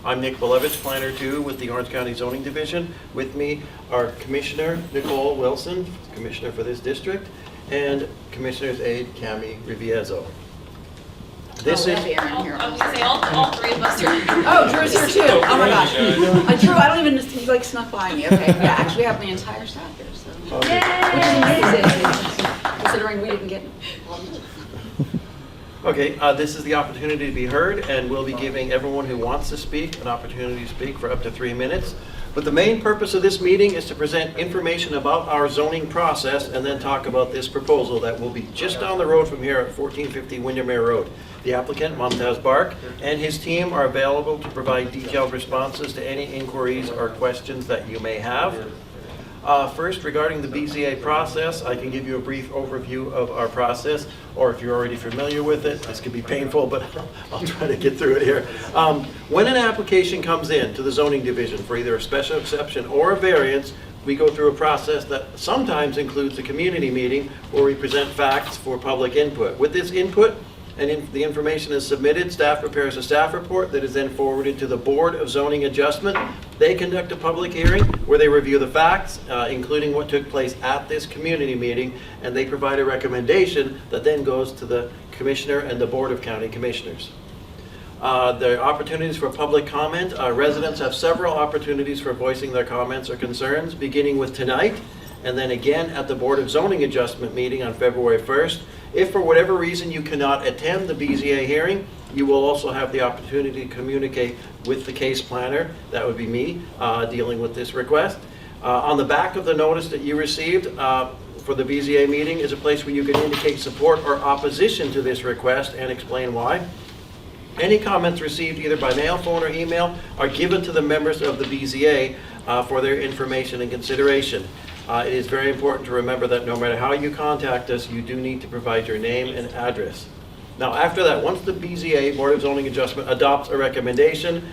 I'm Nick Belevich, Planner 2 with the Orange County Zoning Division. With me are Commissioner Nicole Wilson, Commissioner for this district, and Commissioner's Aide Cami Riviezzo. This is... I was going to say, all three of us are. Oh, Drew's here too. Oh my gosh. Drew, I don't even, he like snuck by me. Okay, yeah, actually we have the entire staff here, so. Which is amazing, considering we didn't get. Okay, this is the opportunity to be heard, and we'll be giving everyone who wants to speak an opportunity to speak for up to 3 minutes. But the main purpose of this meeting is to present information about our zoning process and then talk about this proposal that will be just down the road from here at 1450 Windermere Road. The applicant, Mumtaz Bark, and his team are available to provide detailed responses to any inquiries or questions that you may have. First, regarding the BZA process, I can give you a brief overview of our process, or if you're already familiar with it, this could be painful, but I'll try to get through it here. When an application comes in to the zoning division for either a special exception or a variance, we go through a process that sometimes includes a community meeting where we present facts for public input. With this input, and the information is submitted, staff prepares a staff report that is then forwarded to the Board of Zoning Adjustment. They conduct a public hearing where they review the facts, including what took place at this community meeting, and they provide a recommendation that then goes to the Commissioner and the Board of County Commissioners. The opportunities for public comment. Residents have several opportunities for voicing their comments or concerns, beginning with tonight, and then again at the Board of Zoning Adjustment meeting on February 1st. If for whatever reason you cannot attend the BZA hearing, you will also have the opportunity to communicate with the case planner, that would be me, dealing with this request. On the back of the notice that you received for the BZA meeting is a place where you can indicate support or opposition to this request and explain why. Any comments received either by mail, phone, or email are given to the members of the BZA for their information and consideration. It is very important to remember that no matter how you contact us, you do need to provide your name and address. Now, after that, once the BZA, Board of Zoning Adjustment, adopts a recommendation,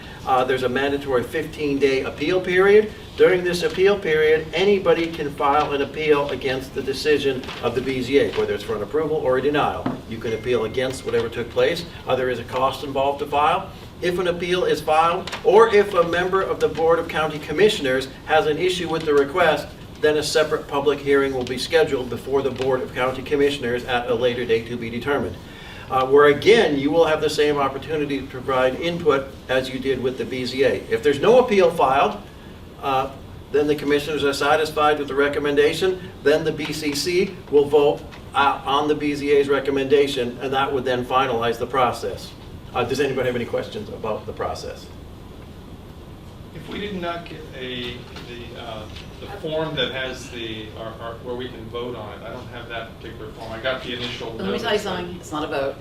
there's a mandatory 15-day appeal period. During this appeal period, anybody can file an appeal against the decision of the BZA, whether it's for an approval or a denial. You can appeal against whatever took place. There is a cost involved to file. If an appeal is filed, or if a member of the Board of County Commissioners has an issue with the request, then a separate public hearing will be scheduled before the Board of County Commissioners at a later date to be determined. Where again, you will have the same opportunity to provide input as you did with the BZA. If there's no appeal filed, then the commissioners are satisfied with the recommendation, then the BCC will vote on the BZA's recommendation, and that would then finalize the process. Does anybody have any questions about the process? If we did not get the form that has where we can vote on it, I don't have that particular form. I got the initial. Let me tell you something, it's not a vote.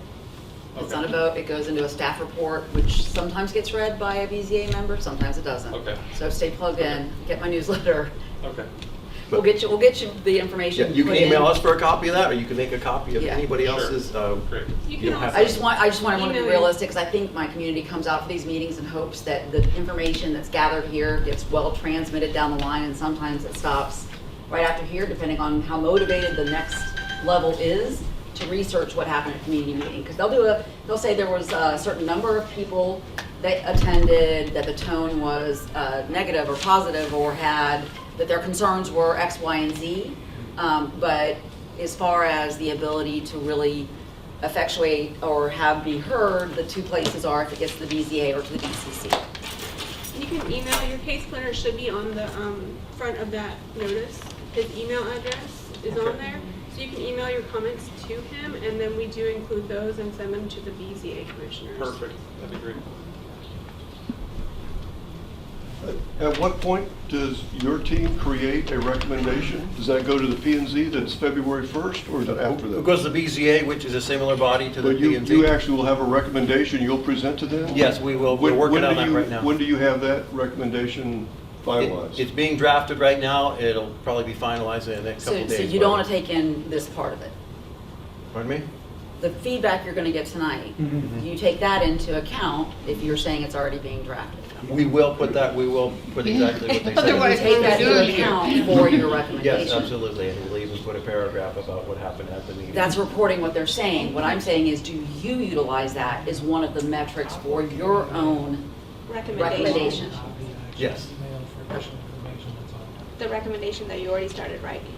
Okay. It's not a vote, it goes into a staff report, which sometimes gets read by a BZA member, sometimes it doesn't. Okay. So stay plugged in, get my newsletter. Okay. We'll get you the information. Yeah, you can put in. email us for a copy of that, or you can make a copy of Yeah. anybody Sure. else's. Great. You don't can have also. I just want to be Email. realistic, because I think my community comes out for these meetings in hopes that the information that's gathered here gets well transmitted down the line, and sometimes it stops right after here, depending on how motivated the next level is to research what happened at a community meeting. Because they'll say there was a certain number of people that attended, that the tone was negative or positive, or that their concerns were X, Y, and Z. But as far as the ability to really effectuate or be heard, the two places are if it gets to the BZA or to the BCC. You can email, your case planner should be on the front of that notice. His email address is on there. So you can email your comments to him, and then we do include those and send them to the BZA commissioners. Perfect. That'd be great. At what point does your team create a recommendation? Does that go to the P&Z that's February 1st, or is that after that? Because the BZA, which is a similar body to the But you P&Z. actually will have a recommendation you'll present to them? Yes, we will. We're working on that right now. When do you have that recommendation finalized? It's being drafted right now. It'll probably be finalized in the next couple of days. So you don't want to take in this part of it. Pardon me? The feedback you're going to get tonight, you take that into account if you're saying it's already being drafted. We will put exactly what they said. You take that into account for your recommendation. Yes, absolutely, and we'll even put a paragraph about what happened at the meeting. That's reporting what they're saying. What I'm saying is, do you utilize that as one of the metrics for your own recommendation. Yes. The recommendation that you already started writing.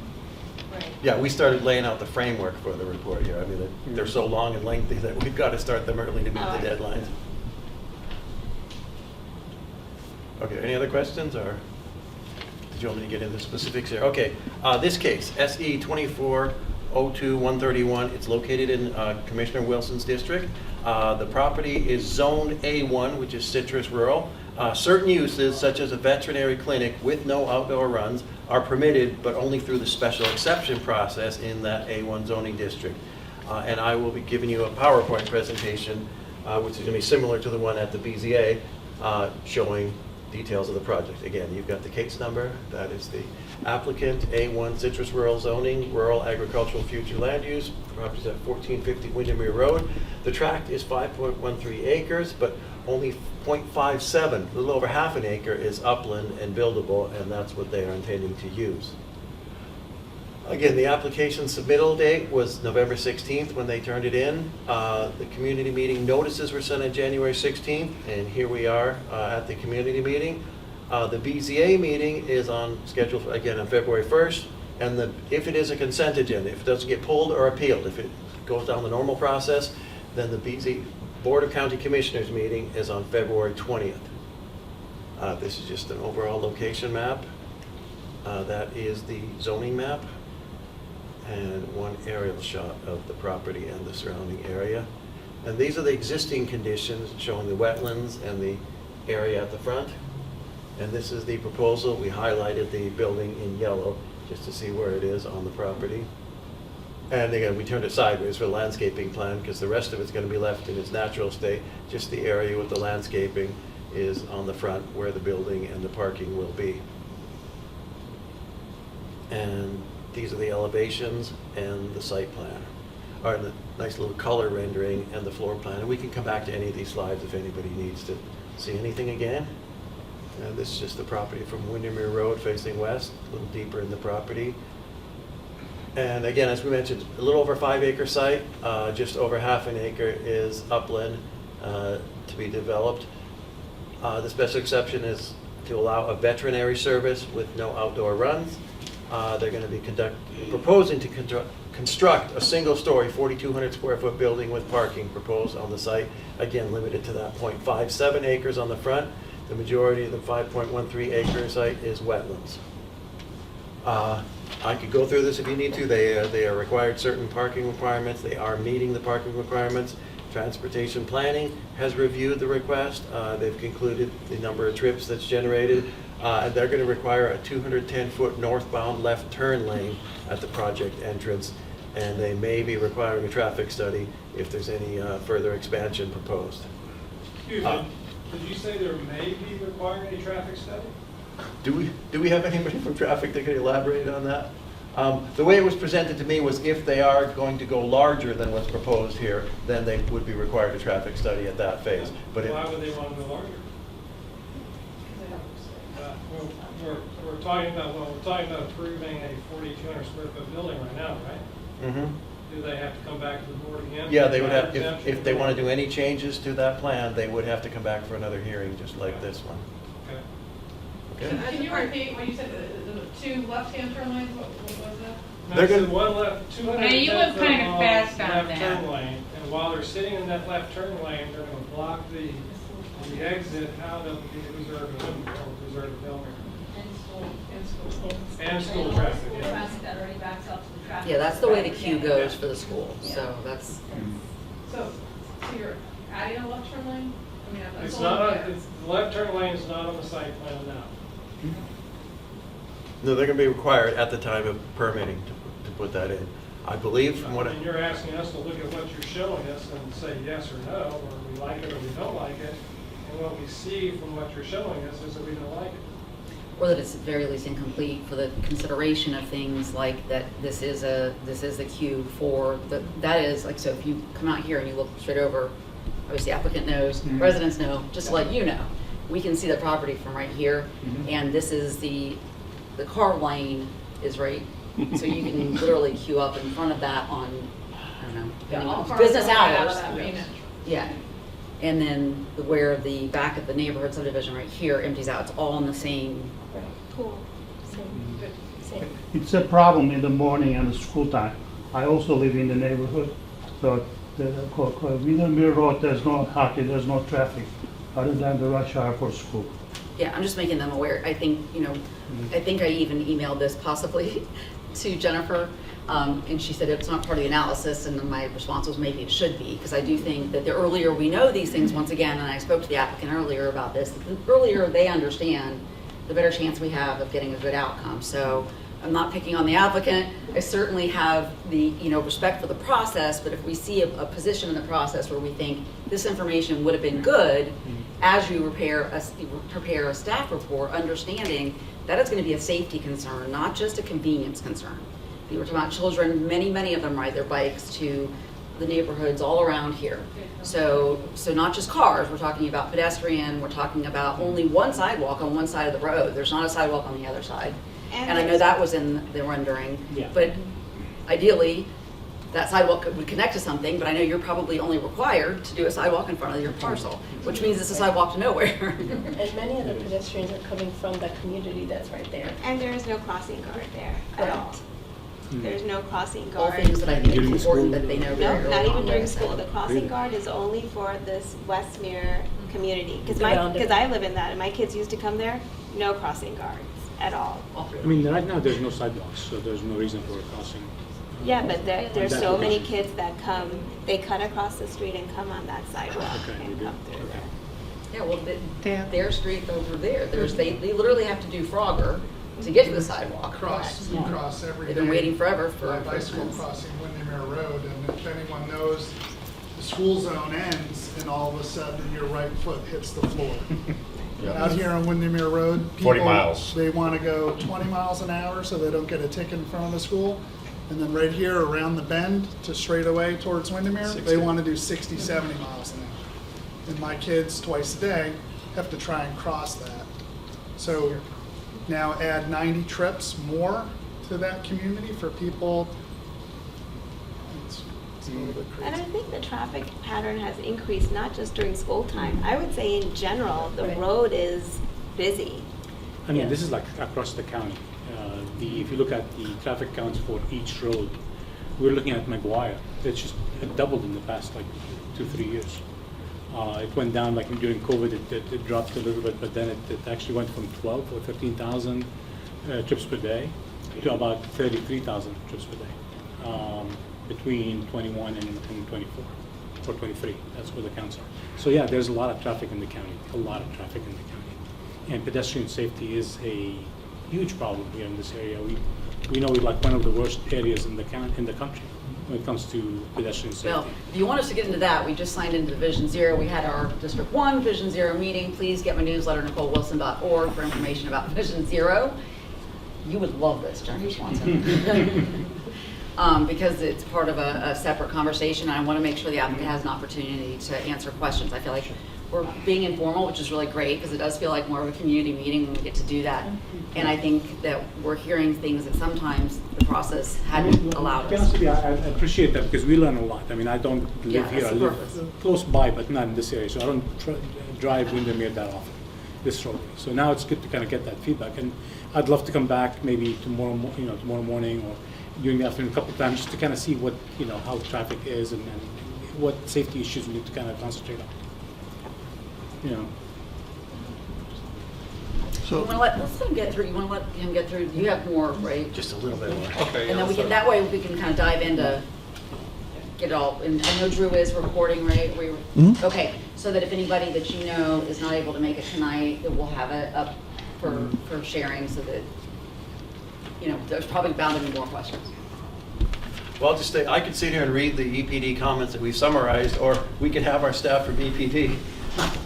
Yeah, we started laying out the framework for the report here. I mean, they're so long and lengthy that we've got to start them early to meet the deadlines. Okay, any other questions, or did you want me to get into specifics here? Okay, this case, SE 2402-131, it's located in Commissioner Wilson's district. The property is zoned A1, which is citrus rural. Certain uses, such as a veterinary clinic with no outdoor runs, are permitted, but only through the special exception process in that A1 zoning district. And I will be giving you a PowerPoint presentation, which is going to be similar to the one at the BZA, showing details of the project. Again, you've got the case number. That is the applicant, A1 citrus rural zoning, rural agricultural future land use. Property's at 1450 Windermere Road. The tract is 5.13 acres, but only 0.57, a little over half an acre, is upland and buildable, and that's what they are intending to use. Again, the application submittal date was November 16th when they turned it in. The community meeting notices were sent on January 16th, and here we are at the community meeting. The BZA meeting is scheduled again on February 1st, and if it is a consent agenda, if it doesn't get pulled or appealed, if it goes down the normal process, then the BZA Board of County Commissioners meeting is on February 20th. This is just an overall location map. That is the zoning map, and one aerial shot of the property and the surrounding area. And these are the existing conditions showing the wetlands and the area at the front. And this is the proposal. We highlighted the building in yellow just to see where it is on the property. And again, we turned it sideways for the landscaping plan because the rest of it's going to be left in its natural state. Just the area with the landscaping is on the front where the building and the parking will be. And these are the elevations and the site plan. All right, the nice little color rendering and the floor plan. And we can come back to any of these slides if anybody needs to see anything again. And this is just the property from Windermere Road facing west, a little deeper in the property. And again, as we mentioned, a little over 5 acre site, just over half an acre is upland to be developed. The special exception is to allow a veterinary service with no outdoor runs. They're going to be proposing to construct a single-story 4,200 square foot building with parking proposed on the site. Again, limited to that 0.57 acres on the front. The majority of the 5.13 acre site is wetlands. I could go through this if you need to. They are required certain parking requirements. They are meeting the parking requirements. Transportation Planning has reviewed the request. They've concluded the number of trips that's generated. And they're going to require a 210-foot northbound left turn lane at the project entrance. And they may be requiring a traffic study if there's any further expansion proposed. Excuse me, did you say there may be requiring a traffic study? Do we have anybody from traffic that could elaborate on that? The way it was presented to me was if they are going to go larger than what's proposed here, then they would be required a traffic study at that phase. But Why would they want to go larger? We're talking about approving a 4,200 square foot building right now, right? Mm-hmm. Do they have to come back to the board again? Yeah, they would have, if they want to do any changes to that plan, they would have to come back for another hearing, just like this one. Okay. Okay? Can you repeat when you said the two left-hand turn lanes, what was that? They're They're gonna- one left, 210 Now, you went foot kind of long fast on left that. turn lane, and while they're sitting in that left turn lane, they're going to block the exit out of the reserved building. And school traffic, yeah. Traffic that already backs up to the traffic. Yeah, that's the way the queue goes for the school, so that's, So you're adding a left turn lane? I mean, that's It's all not, there. the left turn lane is not on the site plan now. No, they're going to be required at the time of permitting to put that in. I believe from what I... And you're asking us to look at what you're showing us and say yes or no, or we like it or we don't like it. And what we see from what you're showing us is that we don't like it. or that it's at very least incomplete for the consideration of things like that this is the queue for, that is, like, so if you come out here and you look straight over, obviously the applicant knows, residents know, just to let you know, we can see the property from right here, and this is the car lane is right, so you can literally queue up in front of that on, I don't know, depending all on cars business going out of hours. that main entrance. Yeah, and then where the back of the neighborhood subdivision right here empties out, it's all in the same. Cool. Same. It's a problem in the morning and the school time. I also live in the neighborhood, so the Windermere Road, there's no traffic other than the rush hour for school. Yeah, I'm just making them aware. I think, I think I even emailed this possibly to Jennifer, and she said it's not part of the analysis, and my response was maybe it should be, because I do think that the earlier we know these things, once again, and I spoke to the applicant earlier about this, the earlier they understand, the better chance we have of getting a good outcome. So I'm not picking on the applicant. I certainly have the, respect for the process, but if we see a position in the process where we think this information would have been good, as you prepare a staff report, understanding that it's going to be a safety concern, not just a convenience concern. We were talking about children, many of them ride their bikes to the neighborhoods all around here. So not just cars, we're talking about pedestrian, we're talking about only one sidewalk on one side of the road. There's not a sidewalk on the other side. And I know that was in the rendering, but ideally, that sidewalk would connect to something, but I know you're probably only required to do a sidewalk in front of your parcel, which means it's a sidewalk to nowhere. And many of the pedestrians are coming from the community that's right there. And there is no crossing guard there at all. There's no crossing All guard. things that I think is important that they know No, very early not even on. during school. The crossing guard is only for this Westmere community. Because Around it. I live in that, and my kids used to come there, no crossing guards at all. I mean, right now, there's no sidewalks, so there's no reason for a crossing. Yeah, but there's That's so the many crossing. kids that come, they cut across the street and come on that sidewalk Okay, you and do? come through Okay. there. Yeah, well, their street over there, they literally have to do Frogger to get to the sidewalk. Cross every day. They've been waiting forever for. By bicycle crossing Windermere Road, and if anyone knows, the school zone ends, and all of a sudden your right foot hits the floor. Out here on Windermere Road, 40 people, miles. they want to go 20 miles an hour so they don't get a ticket in front of the school. And then right here around the bend to straight away towards Windermere, 60. they want to do 60, 70 miles an hour. And my kids twice a day have to try and cross that. So now add 90 trips more to that community for people. It's a little bit crazy. And I think the traffic pattern has increased, not just during school time. I would say in general, the Right. road is busy. I mean, Yeah. this is like across the county. If you look at the traffic counts for each road, we're looking at McGuire. It's just doubled in the past 2-3 years. It went down during COVID. It dropped a little bit, but then it actually went from 12 or 13,000 trips per day to about 33,000 trips per day between 21 and 24 or 23. That's where the counts are. So yeah, there's a lot of traffic in the county. A lot of traffic in the county, and pedestrian safety is a huge problem here in this area. We know we're like one of the worst areas in the country when it comes to pedestrian safety. Well, if you want us to get into that, we just signed into Vision Zero. We had our District 1 Vision Zero meeting. Please get my newsletter, NicoleWilson.org, for information about Vision Zero. You would love this, Jennifer Swanson. Because it's part of a separate conversation. I want to make sure the applicant has an opportunity to answer questions. I feel like we're being informal, which is really great, because it does feel like more of a community meeting when we get to do that. And I think that we're hearing things that sometimes the process hadn't allowed To be honest us. with you, I appreciate that because we learn a lot. I mean, I don't Yeah, live here. that's I the live purpose. close by, but not in this area, so I don't drive Windermere that often, this road. So now it's good to kind of get that feedback, and I'd love to come back maybe tomorrow morning or during the afternoon a couple of times just to kind of see what, how traffic is and what safety issues we need to kind of concentrate on. You want to let's let him get through. You want to let him get through. You have more, right? Just a little bit more. Okay. And then yeah, we can, so- that way we can kind of dive into, get it all, and I know Drew is recording, right? Okay, so that if anybody that you know is not able to make it tonight, that we'll have it up for sharing so that, there's probably bound to be more questions. Well, I'll just say, I could sit here and read the EPD comments that we've summarized, or we could have our staff from EPD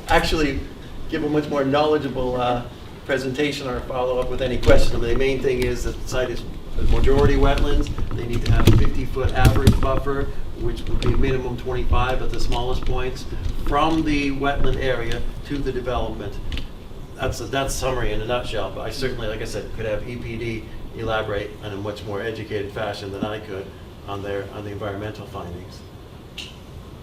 actually give a much more knowledgeable presentation or follow up with any questions. I mean, the main thing is that the site is the majority wetlands. They need to have a 50-foot average buffer, which would be minimum 25 at the smallest points, from the wetland area to the development. That's summary in a nutshell, but I certainly, like I said, could have EPD elaborate in a much more educated fashion than I could on the environmental findings.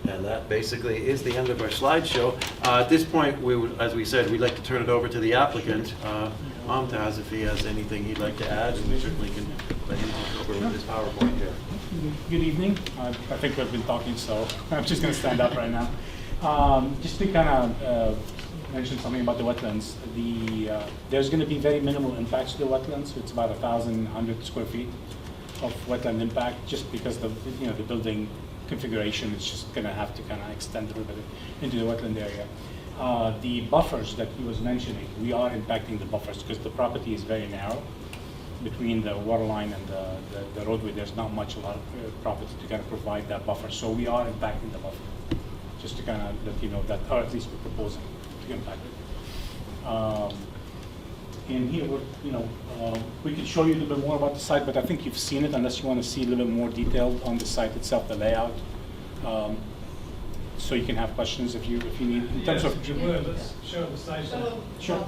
And that basically is the end of our slideshow. At this point, we would, as we said, we'd like to turn it over to the applicant, Momtaz, if he has anything he'd like to add, and we certainly can let him take over with his PowerPoint here. Good evening. I think we've been talking, so I'm just going to stand up right now. Just to kind of mention something about the wetlands. There's going to be very minimal impacts to the wetlands. It's about 1,100 square feet of wetland impact, just because the building configuration is just going to have to kind of extend a little bit into the wetland area. The buffers that he was mentioning, we are impacting the buffers because the property is very narrow. Between the water line and the roadway, there's not much a lot of property to kind of provide that buffer. So we are impacting the buffer, just to kind of let you know that, or at least we're proposing to impact it. And here, we can show you a little bit more about the site, but I think you've seen it, unless you want to see a little bit more detail on the site itself, the layout. So you can have questions if you need. In terms of, if you would, let's show the site. Sure.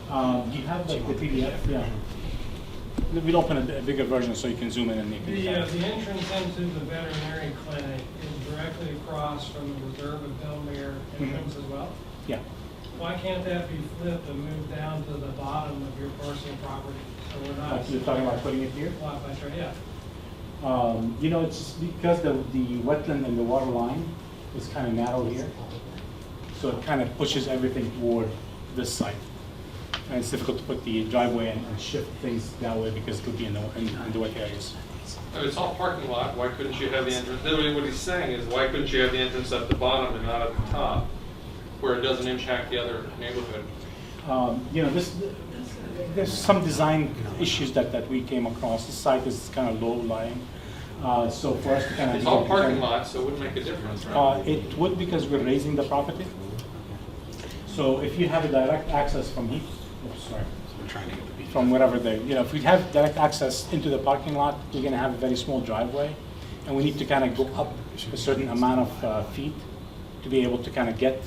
Do you have the PDF? Yeah. We'll open a bigger version so you can zoom in and you can. The entrance into the veterinary clinic is directly across from the Reserve of Windermere entrance as well. Yeah. Why can't that be flipped and moved down to the bottom of your parcel property? So we're not. You're talking about putting it here? Yeah. It's just because the wetland and the water line is kind of narrow here, so it kind of pushes everything toward this side. And it's difficult to put the driveway and shift things that way because it would be in the wet areas. It's all parking lot, why couldn't you have the entrance, literally what he's saying is, why couldn't you have the entrance at the bottom and not at the top, where it doesn't impact the other neighborhood? There's some design issues that we came across. The site is kind of low lying. So for us to kind of... It's all parking lot, so it wouldn't make a difference, right? It would, because we're raising the property. So if you have a direct access from here, from wherever if we have direct access into the parking lot, we're going to have a very small driveway, and we need to kind of go up a certain amount of feet to be able to kind of get,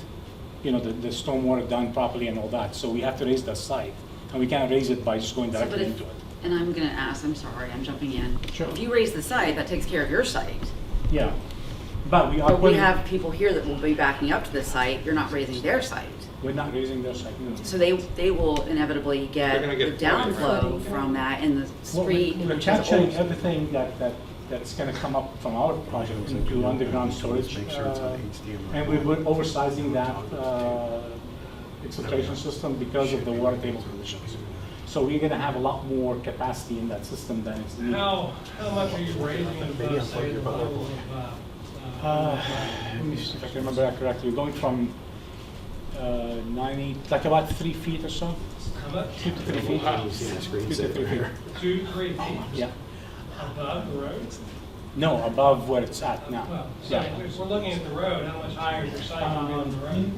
the stormwater done properly and all that. So we have to raise the site, and we can't raise it by just going directly into it. And I'm going to ask, I'm sorry, I'm jumping in. Sure. If you raise the site, that takes care of your site. Yeah, but we are. But we have people here that will be backing up to the site. You're not raising their site. We're not raising their site. No. So they will inevitably get the downflow from that in the street. We're capturing everything that's going to come up from our project into underground storage, and we're oversizing that exfiltration system because of the water table conditions. So we're going to have a lot more capacity in that system than it's needed. How much are you raising above, say, the level of... Let me see if I can remember that correctly. We're going from 90, like about 3 feet or so. How much? 2 to 3 feet. 2 to 3 feet. 2 to 3 feet? Yeah. Above the road? No, above where it's at now. Well, so if we're looking at the road, how much higher is your site going to be on the road?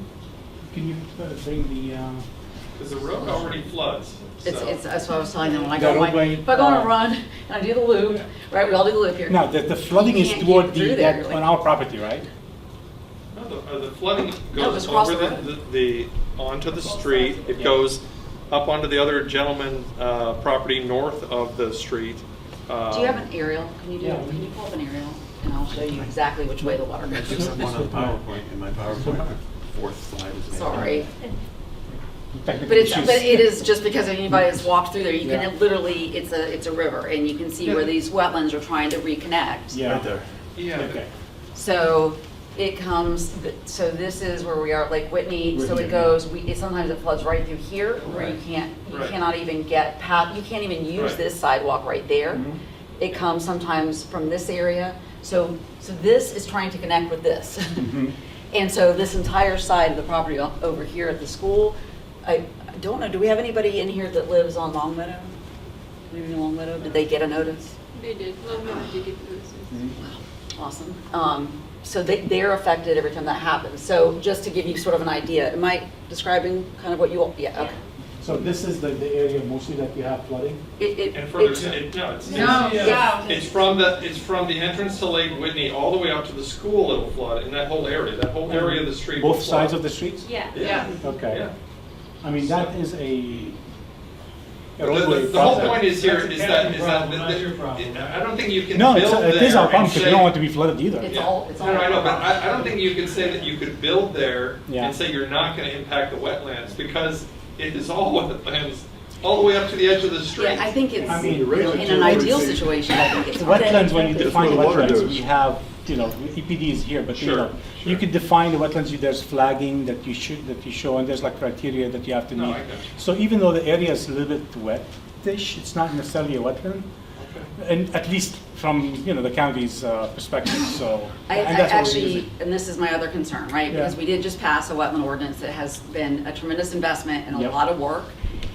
Can you bring the... Because the road already floods. That's what I was telling them when I The go roadway, if I go on a run and I do the loop, right? We all do the loop here. No, the flooding is can't toward get through there, on our property, right? No, the flooding No, goes it's across over the onto the street. It goes up onto the other gentleman's property north of the street. Do you have an aerial? Can you pull up an aerial? And I'll show you exactly which way the water goes. There's one on PowerPoint, in my PowerPoint, the fourth slide is... Sorry. But it is just because if anybody has walked through there, you can literally, it's a river, and you can see where these wetlands are trying to reconnect. Yeah. Right there. Yeah. Okay. So it comes, so this is where we are at Lake Whitney, so it goes, sometimes it floods right through here, where you cannot even get past, you can't even use this sidewalk right there. It comes sometimes from this area, so this is trying to connect with this. And so this entire side of the property over here at the school, I don't know, do we have anybody in here that lives on Long Meadow? Maybe Long Meadow, did they get a notice? They did. Long Meadow did get notices. Wow, awesome. So they're affected every time that happens. So just to give you sort of an idea, am I describing kind of what you all, yeah, okay. So this is the area mostly that you have flooding? And further, it's from the entrance to Lake Whitney all the way out to the school. It'll flood in that whole area. That whole area of the street. Both sides of the streets? Yeah. Yeah. Okay. Yeah. I mean, that is a a roadway. The whole process. point is here That's a is county that problem, not your problem. I don't think you can No, build there. it is our problem and because we say- don't want to be flooded either. It's Yeah. all, it's all. No, I know, but I don't think you can say that you could build there Yeah. and say you're not going to impact the wetlands, because it is all wetlands, all the way up to the edge of the street. Yeah, I think it's, I mean, in an ideal situation, I think it's. The wetlands, when you That's define where the water wetlands, goes. we have, EPD is here, but Sure, you sure. could define the wetlands, there's flagging that you show, and there's like criteria that you have to No, meet. I got you. So even though the area is a little bit wet-ish, it's not necessarily a wetland, and at least from, the county's perspective, so. I and that's what we're actually, using. and this is my other concern, right? Yeah. Because we did just pass a wetland ordinance that has been a tremendous investment and a Yep. lot of work,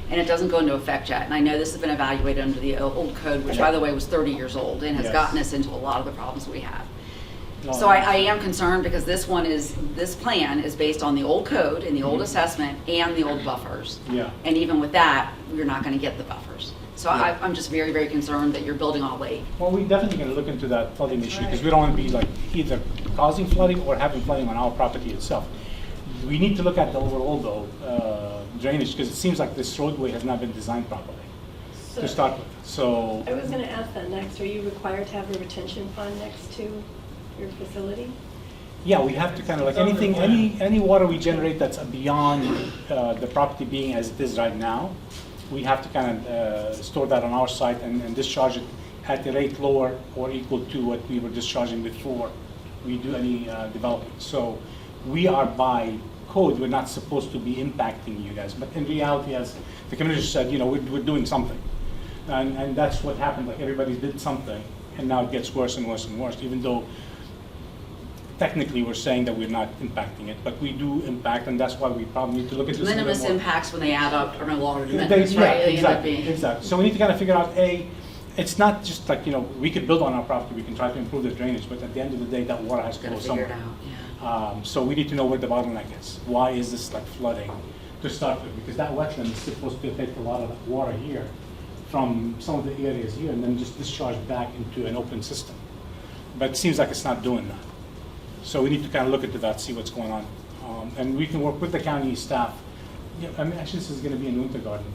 and it doesn't go into effect yet. And I know this has been evaluated under the old code, which by the way was 30 years old, and has Yes. gotten us into a lot of the problems we have. No, So I am concerned because this plan is based on the old code and the old assessment and the old buffers. Yeah. And even with that, we're not gonna get the buffers. So I'm just very, very concerned that you're building on a lake. Well, we're definitely gonna look into that flooding issue, because we don't want to be like either causing flooding or having flooding on our property itself. We need to look at the overall though, drainage, because it seems like this roadway has not been designed properly to start with, so. I was gonna ask that next. Are you required to have a retention pond next to your facility? Yeah, we have to kind of like anything, any water we generate that's beyond the property being as it is right now, we have to kind of store that on our site and discharge it at a rate lower or equal to what we were discharging before we do any development. So we are by code, we're not supposed to be impacting you guys, but in reality, as the commissioner said, we're doing something. And that's what happened, like everybody did something, and now it gets worse and worse and worse, even though technically we're saying that we're not impacting it, but we do impact, and that's why we probably need to look at this a little Minimus more. impacts when they add up are no longer Yeah, minimus, right? They end up exactly, being. exactly. So we need to kind of figure out, it's not just like, we could build on our property, we can try to improve the drainage, but at the end of the day, that water has to Gotta go figure it somewhere. out, yeah. So we need to know where the bottleneck is. Why is this like flooding to start with? Because that wetland is supposed to take a lot of that water here from some of the areas here and then just discharge back into an open system. But it seems like it's not doing that. So we need to kind of look into that, see what's going on. And we can work with the county staff. Yeah, I mean, actually, this is going to be in Winter Garden,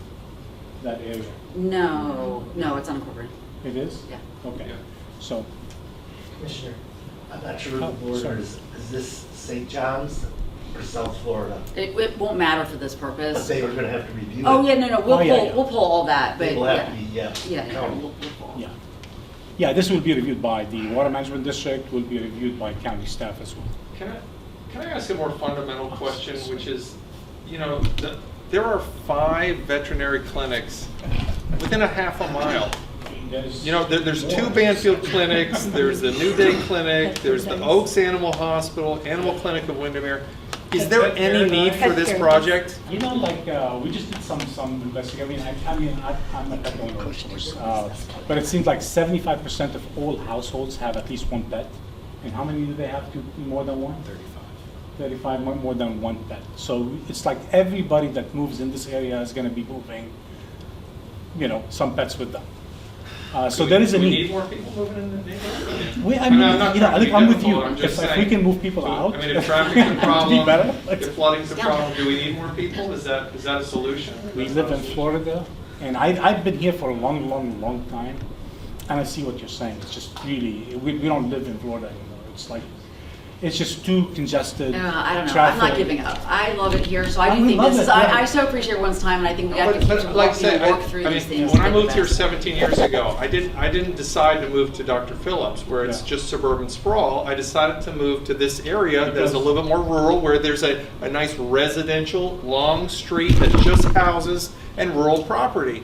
that area. No, it's unincorporated. It is? Yeah. Okay. Yeah. So, Commissioner, I'm not sure Oh, of the border, sorry. is this St. John's or South Florida? It won't matter for this But purpose. they were gonna have to review it. Oh, yeah, no, we'll Oh, yeah, pull, yeah. we'll pull all that, but They will have to be, yeah. yeah. Yeah, county. we'll pull. yeah. Yeah, this will be reviewed by the Water Management District, will be reviewed by county staff as well. Can I ask a more fundamental question, which is, there are 5 veterinary clinics within a half a mile. There's 2 Banfield clinics, there's the New Day Clinic, there's the Oaks Animal Hospital, Animal Clinic of Windermere. Is there any need for this project? We just did some investigation. I'm not pet owner, of course, but it seems like 75% of all households have at least one pet. And how many do they have? More than one? 35, more than one pet. So it's like everybody that moves in this area is going to be moving, some pets with them. So there is a Do we need. need more people moving in the neighborhood? I'm not trying to be I'm with you. difficult, I'm just If we saying. can move people out. I mean, if traffic's a it'd be problem, better. if flooding's a problem, do we need more people? Is that a solution? We live in Florida, and I've been here for a long time, and I see what you're saying. It's just really, we don't live in Florida anymore. It's like, it's just too congested. No, I don't know. I'm traffic. not giving up. I love it here, so I I do think love this is, it, yeah. I so appreciate everyone's time, and I think we have to But like I say, work through these things. when to I get the moved here best. 17 years ago, I didn't decide to move to Dr. Phillips, where it's Yeah. just suburban sprawl. I decided to move to this area that is a Because- little bit more rural, where there's a nice residential, long street that just houses and rural property.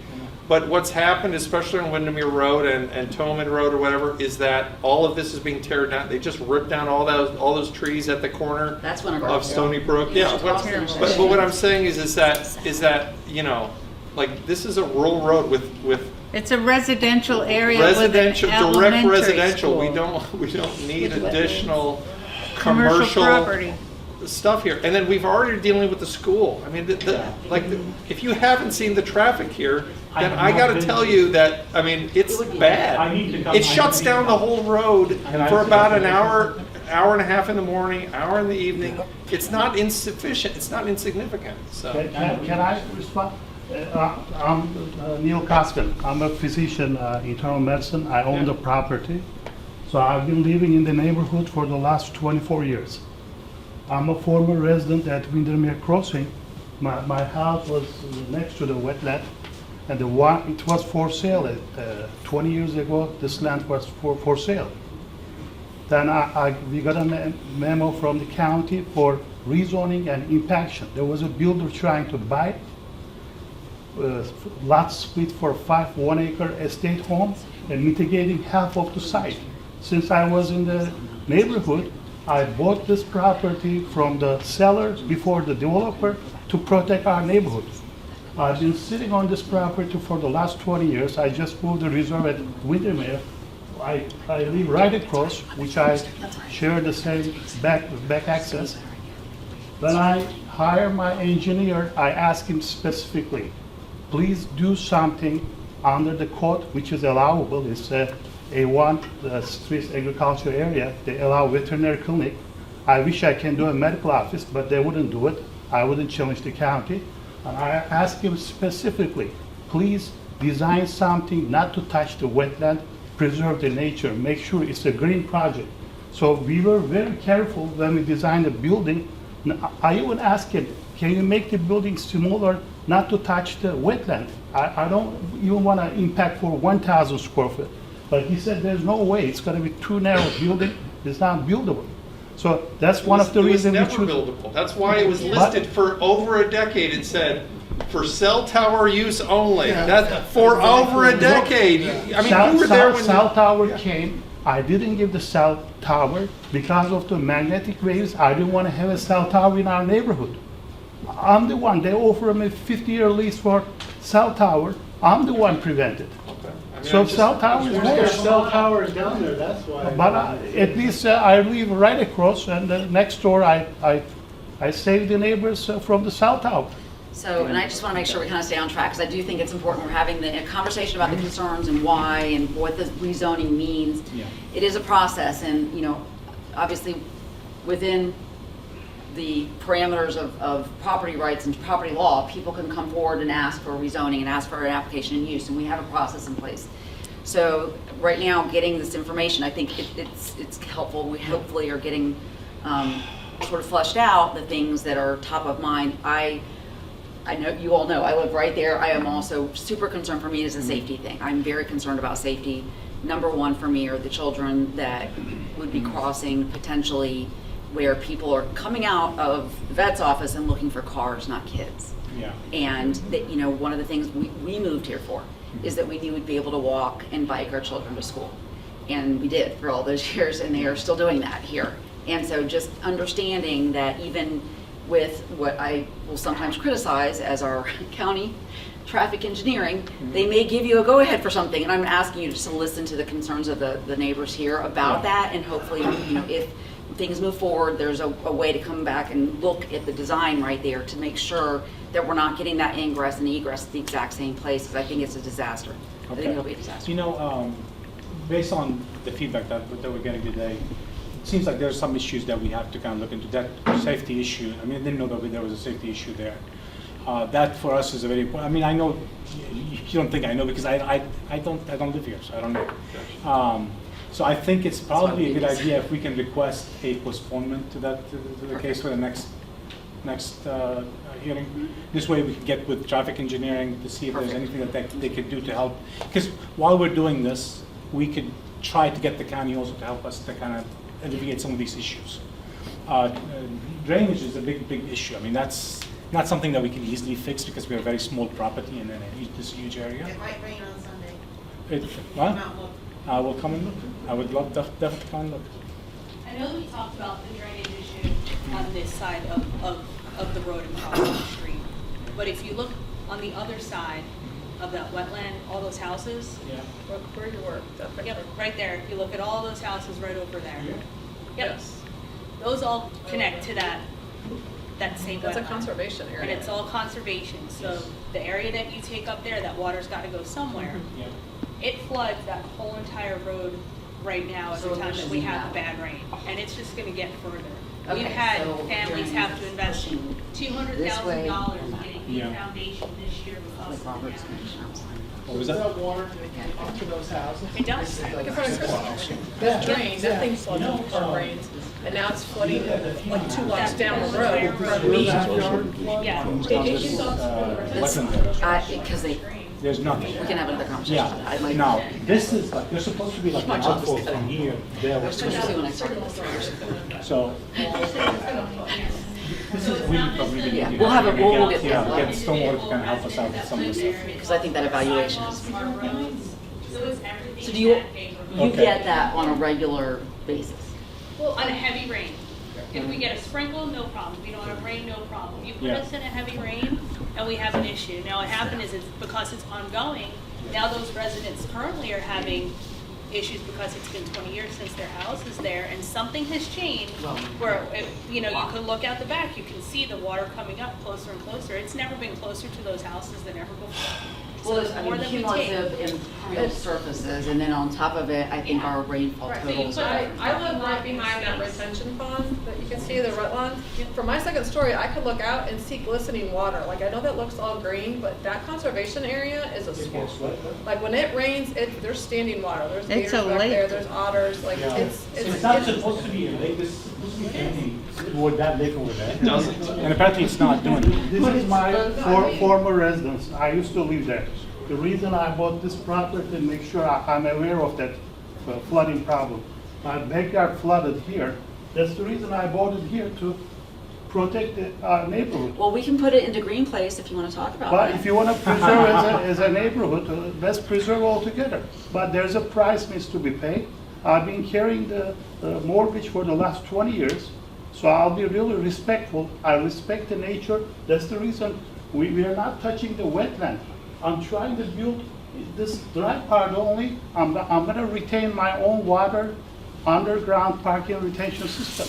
But what's happened, especially on Windermere Road and Toman Road or whatever, is that all of this is being teared down. They just ripped down all those trees at the corner That's one of our. of Stony Brook. Yeah, It's but terrible. what I'm saying is that like this is a rural road with It's a residential area with an residential, direct elementary residential. We school. don't need With wetlands. additional Commercial property. stuff here. And then we've already dealing with the school. I mean, if you haven't seen the traffic here, then I got to tell you that, I mean, it's I bad. need to come- It shuts down the whole road And I for have to about come. an hour and a half in the morning, hour in the evening. It's not insufficient. It's not insignificant. So. Can I respond? I'm Neil Koskin. I'm a physician, internal medicine. I own the property. So I've been living in the neighborhood for the last 24 years. I'm a former resident at Windermere Crossing. My house was next to the wetland, and it was for sale. 20 years ago, this land was for sale. Then we got a memo from the county for rezoning and impaction. There was a builder trying to buy lots split for 5 one-acre estate homes and mitigating half of the site. Since I was in the neighborhood, I bought this property from the seller before the developer to protect our neighborhood. I've been sitting on this property for the last 20 years. I just moved the resort at Windermere. I live right across, which I share the same back access. When I hire my engineer, I ask him specifically, please do something under the code which is allowable. It's A1, the Swiss agriculture area. They allow veterinary clinic. I wish I can do a medical office, but they wouldn't do it. I wouldn't challenge the county. And I asked him specifically, please design something not to touch the wetland, preserve the nature, make sure it's a green project. So we were very careful when we designed the building. I even asked him, can you make the building smaller, not to touch the wetland? I don't even want to impact for 1,000 square feet. But he said there's no way, it's going to be too narrow building, it's not buildable. So that's one of the reasons we It was never buildable. That's why it was listed for over a decade. It said, for cell tower use only. That's for over a decade. I mean, you were there when cell tower came. I didn't give the cell tower because of the magnetic waves. I didn't want to have a cell tower in our neighborhood. I'm the one. They offer me a 50-year lease for cell tower. I'm the one prevented. So cell towers work. Cell towers down there, that's why. But at least I live right across, and next door I save the neighbors from the cell tower. So, and I just want to make sure we kind of stay on track, because I do think it's important we're having a conversation about the concerns and why and what the rezoning means. Yeah. It is a process, and, you know, obviously within the parameters of property rights and property law, people can come forward and ask for rezoning and ask for an application and use, and we have a process in place. So right now, getting this information, I think it's helpful. We hopefully are getting sort of fleshed out the things that are top of mind. I know, you all know, I live right there. I am also super concerned. For me, it's a safety thing. I'm very concerned about safety. Number one for me are the children that would be crossing potentially where people are coming out of the vet's office and looking for cars, not kids. Yeah. And that, you know, one of the things we moved here for is that we knew we'd be able to walk and bike our children to school. And we did for all those years, and they are still doing that here. And so just understanding that even with what I will sometimes criticize as our county traffic engineering, they may give you a go-ahead for something, and I'm asking you just to listen to the concerns of the neighbors here about that, and hopefully, you know, if things move forward, there's a way to come back and look at the design right there to make sure that we're not getting that ingress and egress at the exact same place, because I think it's a disaster. I think it'll be a disaster. You know, based on the feedback that we're getting today, it seems like there's some issues that we have to kind of look into. That safety issue, I mean, I didn't know that there was a safety issue there. That for us is a very important. I mean, I know you don't think I know, because I don't live here, so I don't know. So I think it's probably a good idea if we can request a postponement to the case for the next hearing. This way we can get with traffic engineering to see if there's anything that they could do to help. Because while we're doing this, we could try to get the county also to help us to kind of alleviate some of these issues. Drainage is a big issue. I mean, that's not something that we can easily fix because we're a very small property and this huge area. It might rain on Sunday. What? I will come and look. I would love definitely come and look. I know we talked about the drainage issue on this side of the road across the street, but if you look on the other side of that wetland, all those houses. Yeah. Where you work? Yep, right there. If you look at all those houses right over there. Yeah. Yep. Yes. Those all connect to that same That's a wetland. conservation area. And it's all conservation. So the area that you take up there, that water's got to go somewhere. Yeah. It floods that whole entire road right now every time that we have bad rain, and it's just going to get further. We've Okay, had so families during have to invest pushing $200,000 in new foundation this year because Like of the Robert's damage. mentioned, I'm sorry. What was that? water onto those houses? It does. Like in front of Christmas, that drain, that thing flooded before it rains, and now it's flooding like 2 blocks down the road from me. Yeah. Because There's nothing. we can have another conversation. Yeah, I'd like now, this is like, there's supposed to be like an My job is outflow to- from here, there, I was 22 when I started this 3 years ago. so. This is really probably. Yeah, we'll have a- we'll get Yeah, there. get stormwater to kind of help us out with some of this stuff. Because I think that evaluation is. So do you Okay. get that on a regular basis? Well, on a heavy rain. If we get a sprinkle, no problem. We don't have rain, no problem. You put Yeah. us in a heavy rain and we have an issue. Now what happened is it's because it's ongoing, now those residents currently are having issues because it's been 20 years since their house is there and something has changed where, you can look out the back, you can see the water coming up closer and closer. It's never been closer to those houses than ever before. Well, So there's, the more that we cumulative take. impervious surfaces, and then on top of it, I think our rainfall Right, totals so are. I live right behind that retention pond that you can see, the wetland. From my second story, I could look out and see glistening water. Like, I know that looks all green, but that conservation area is a swamp. Like, when it rains, there's standing water. There's It's gators a back lake. there, there's otters, like, Yeah. it's not supposed to be a lake, it's supposed to be empty toward that lake over there. It doesn't. And apparently it's not doing it. This is my former residence. I used to live there. The reason I bought this property to make sure I'm aware of that flooding problem. My backyard flooded here. That's the reason I bought it here, to protect our neighborhood. Well, we can put it into green place if you want to talk about But that. if you want to preserve as a neighborhood, let's preserve altogether. But there's a price needs to be paid. I've been carrying the mortgage for the last 20 years, so I'll be really respectful. I respect the nature. That's the reason we are not touching the wetland. I'm trying to build this dry part only. I'm gonna retain my own water, underground parking retention system.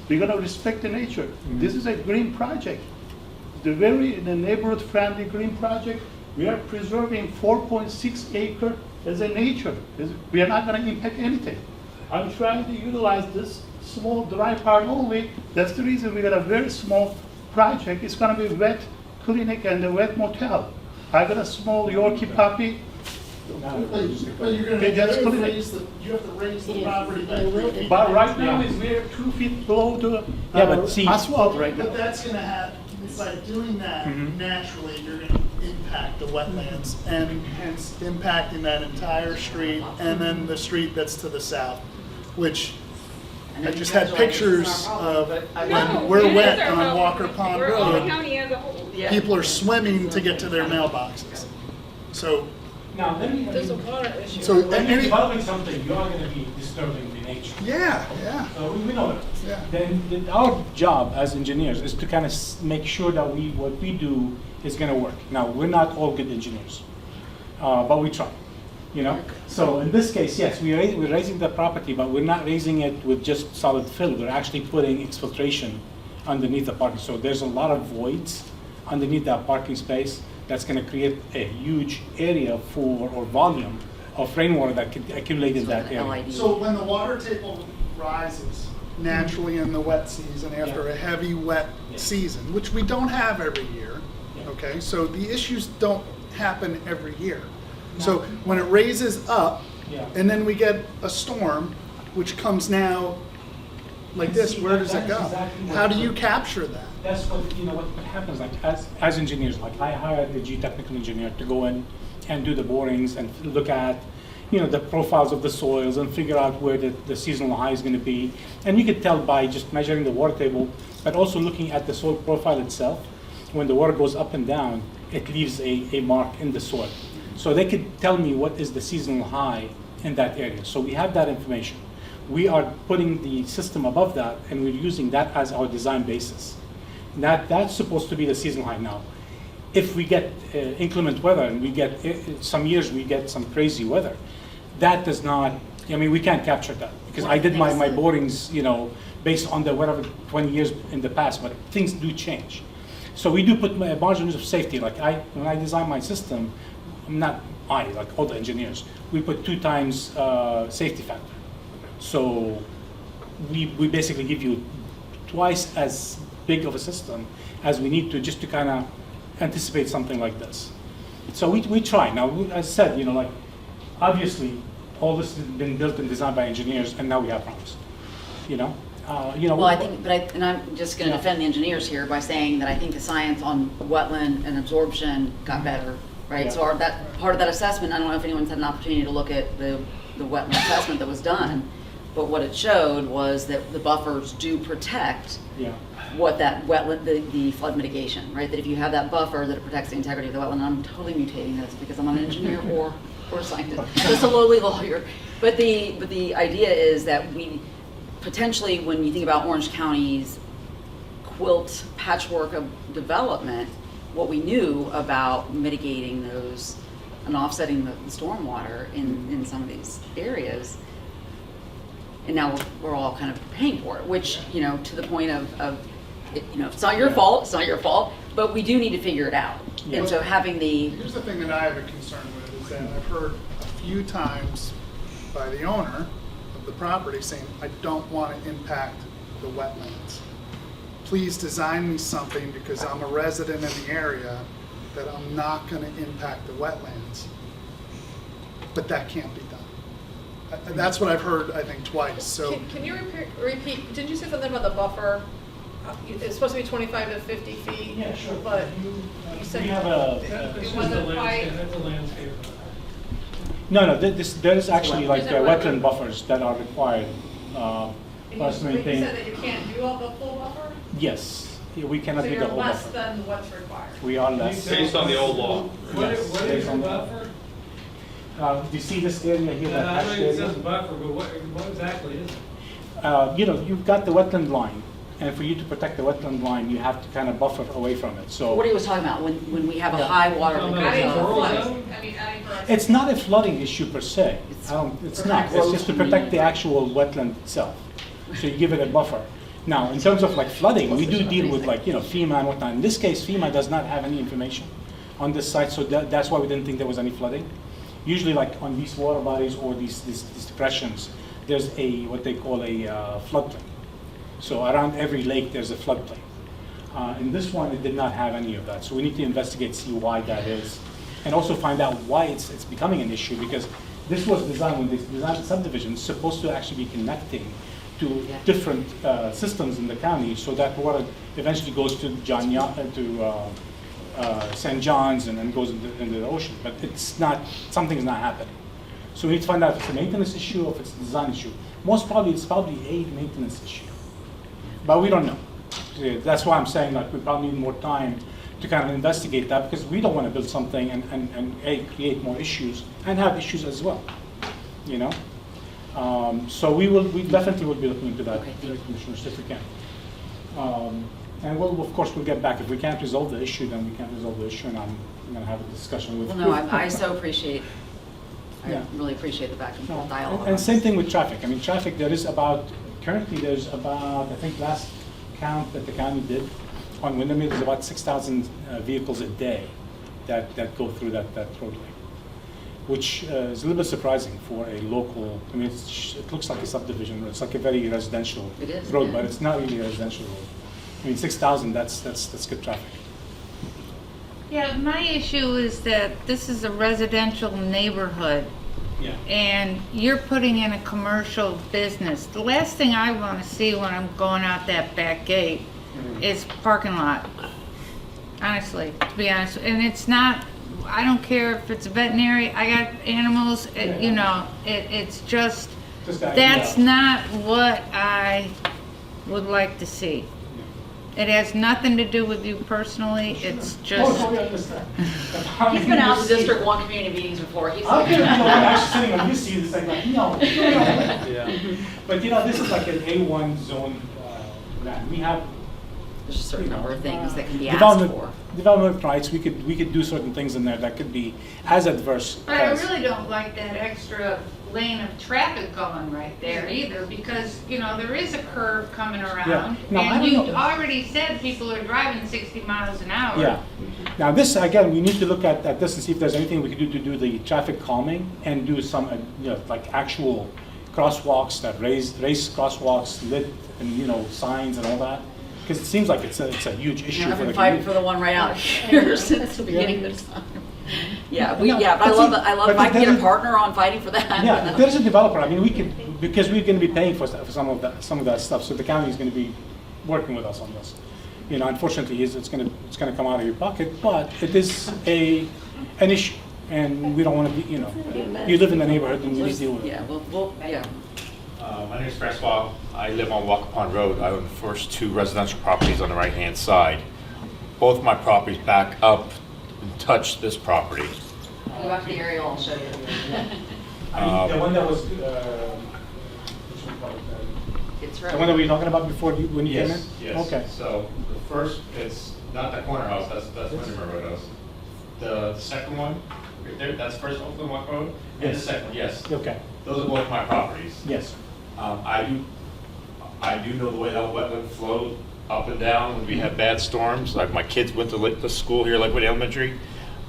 We're gonna respect the nature. This is a green project. The neighborhood friendly green project. We are preserving 4.6 acre as a nature. We are not gonna impact anything. I'm trying to utilize this small dry part only. That's the reason we got a very small project. It's gonna be wet clinic and a wet motel. I got a small Yorkie puppy. But you're gonna They just have to put it- raise the property back. But right now, we're 2 feet below the Yeah, but see- asphalt right now. But that's gonna have, by doing that, naturally, you're gonna impact the wetlands and hence impacting that entire street and then the street that's to the south, which I just had pictures of when we're wet on Walker Pond We're all Road, county as a whole. people are swimming to get to their mailboxes. So, Now, let me. There's a water issue. so When you're any, developing something, you are gonna be disturbing the nature. yeah, We know that. Yeah. Then our job as engineers is to kind of make sure that what we do is gonna work. Now, we're not all good engineers, but we try, So in this case, yes, we're raising the property, but we're not raising it with just solid fill. We're actually putting exfiltration underneath the parking. So there's a lot of voids underneath that parking space that's gonna create a huge area or volume of rainwater that could accumulate in that area. so when the water table rises naturally in the wet season after a heavy wet season, which we don't have every year, okay? So the issues don't happen every year. So when it raises up, and then we get a storm, which comes now like this, See, where does it that's go? exactly what- How do you capture that? That's what happens, like, as engineers, like, I hired a geotechnical engineer to go in and do the borings and look at, the profiles of the soils and figure out where the seasonal high is gonna be. And you could tell by just measuring the water table, but also looking at the soil profile itself. When the water goes up and down, it leaves a mark in the soil. So they could tell me what is the seasonal high in that area. So we have that information. We are putting the system above that, and we're using that as our design basis. That's supposed to be the seasonal high now. If we get inclement weather, and we get some years we get some crazy weather, that does not. We can't capture that because I did my borings, based on the whatever 20 years in the past, but things do change. So we do put margins of safety. Like when I design my system, like all the engineers, we put 2 times safety factor. So we basically give you twice as big of a system as we need to, just to kind of anticipate something like this. So we try. Now, as I said, like, obviously, all this has been built and designed by engineers, and now we have problems. Well, I think, and I'm just going to defend the engineers here by saying that I think the science on wetland and absorption got better, right? Yeah. So part of that assessment, I don't know if anyone's had an opportunity to look at the wetland assessment that was done, but what it showed was that the buffers do protect what that wetland, the flood mitigation, right? That if you have that buffer, that it protects the integrity of the wetland. And I'm totally mutating this because I'm not an engineer or a scientist, just a lowly lawyer. But the idea is that we potentially, when you think about Orange County's quilt patchwork of development, what we knew about mitigating those and offsetting the stormwater in some of these areas, and now we're all kind of paying for it, which, to the point of it's not your fault, it's not your fault, but we do need to figure it out. Yeah. And so having Here's the thing that I have a concern with, is that I've heard a few times by the owner of the property saying, I don't want to impact the wetlands. Please design me something because I'm a resident in the area that I'm not going to impact the wetlands. But that can't be done. That's what I've heard, I think, twice. So Can you repeat, didn't you say something about the buffer? It's supposed to be 25 to 50 feet. Yeah, sure. But you said We have it That's wasn't quite. That's a landscape. No, there is actually like wetland buffers that are required for us to But you maintain. said that you can't do all the full buffer? Yes, we cannot So do the you're whole less buffer. than what's required? We are less. Based on the old law. What Yes, is based the on buffer? Do you see this area here? Yeah, that I hatched know it area? says buffer, but what exactly is it? You've got the wetland line, and for you to protect the wetland line, you have to kind of buffer away from it. So what he was talking about, when we have a Yeah. high water. No, no, because Adding of- for Rural flood. zone? Adding for. it's not a flooding issue per se. It's not. It's just to protect the actual wetland itself. So you give it a buffer. Now, in terms of like flooding, we do deal with like, FEMA and whatnot. In this case, FEMA does not have any information on this site, so that's why we didn't think there was any flooding. Usually like on these water bodies or these depressions, there's what they call a floodplain. So around every lake, there's a floodplain. In this one, it did not have any of that. So we need to investigate, see why that is, and also find out why it's becoming an issue, because this was designed, when they designed the subdivision, it's supposed to actually be connecting to different systems in the county, so that water eventually goes to St. John's and then goes into the ocean. But something's not happening. So we need to find out if it's a maintenance issue or if it's a design issue. Most probably, it's probably a maintenance issue. But we don't know. That's why I'm saying like we probably need more time to kind of investigate that, because we don't want to build something and create more issues and have issues as well. So we definitely will be looking into that, Commissioners, if we can. And of course, we'll get back. If we can't resolve the issue, then we can't resolve the issue, and I'm going to have a discussion with. Well, no, I so appreciate, Yeah. I really appreciate the back and forth No, dialogue. and same thing with traffic. I mean, traffic, currently there's about, I think last count that the county did on Windermere, there's about 6,000 vehicles a day that go through that roadway, which is a little bit surprising for a local. I mean, it looks like a subdivision. It's like a very residential road, but it's not really a residential road. I mean, 6,000, that's good traffic. Yeah, my issue is that this is a residential neighborhood. Yeah. And you're putting in a commercial business. The last thing I want to see when I'm going out that back gate is parking lot. Honestly, to be honest. And it's not, I don't care if it's veterinary, I got animals, it's just that's not what I would like to see. It has nothing to do with you personally, it's just... Oh, we understand. He's been out to District 1 community meetings before. He's How can I'm actually sitting on this seat, it's like, no. Yeah. But this is like an A1 zone land. We have There's a certain number of things that can be asked for. development rights. We could do certain things in there that could be as adverse. But I really don't like that extra lane of traffic going right there either, because, there is a curve coming around. Yeah. Now, I And don't you know. already said people are driving 60 miles an hour. Yeah. Now this, again, we need to look at this and see if there's anything we could do to do the traffic calming and do some, like actual crosswalks that raise crosswalks, lit, and, signs and all that. because it seems like it's a huge issue I've for the been fighting community. for the one right out here since the beginning of the time. Yeah, No, but but I love if but I can get a there's- partner on fighting for that. Yeah, if there's a developer, I mean, we could, because we're gonna be paying for some of that stuff, so the county is gonna be working with us on this. You know, unfortunately, it's gonna come out of your pocket, but it is an issue, and we don't wanna be, you know, you live in the neighborhood and you need to deal with it. Yeah, yeah. My name is Francois. I live on Walker Pond Road. I own the first two residential properties on the right-hand side. Both my properties back up and touch this property. Go back to the aerial, I'll show you. I mean, the one that was, It's the one that we were talking about before when you came in? Yes. Okay. So the first, it's not the corner house, that's Windermere Road house. The second one, right there, that's first Oakland Walk Road. And the second one, yes. Okay. Those are both my properties. Yes. I do know the way that wetland flowed up and down when we had bad storms. Like my kids went to school here, Lake Whitney Elementary.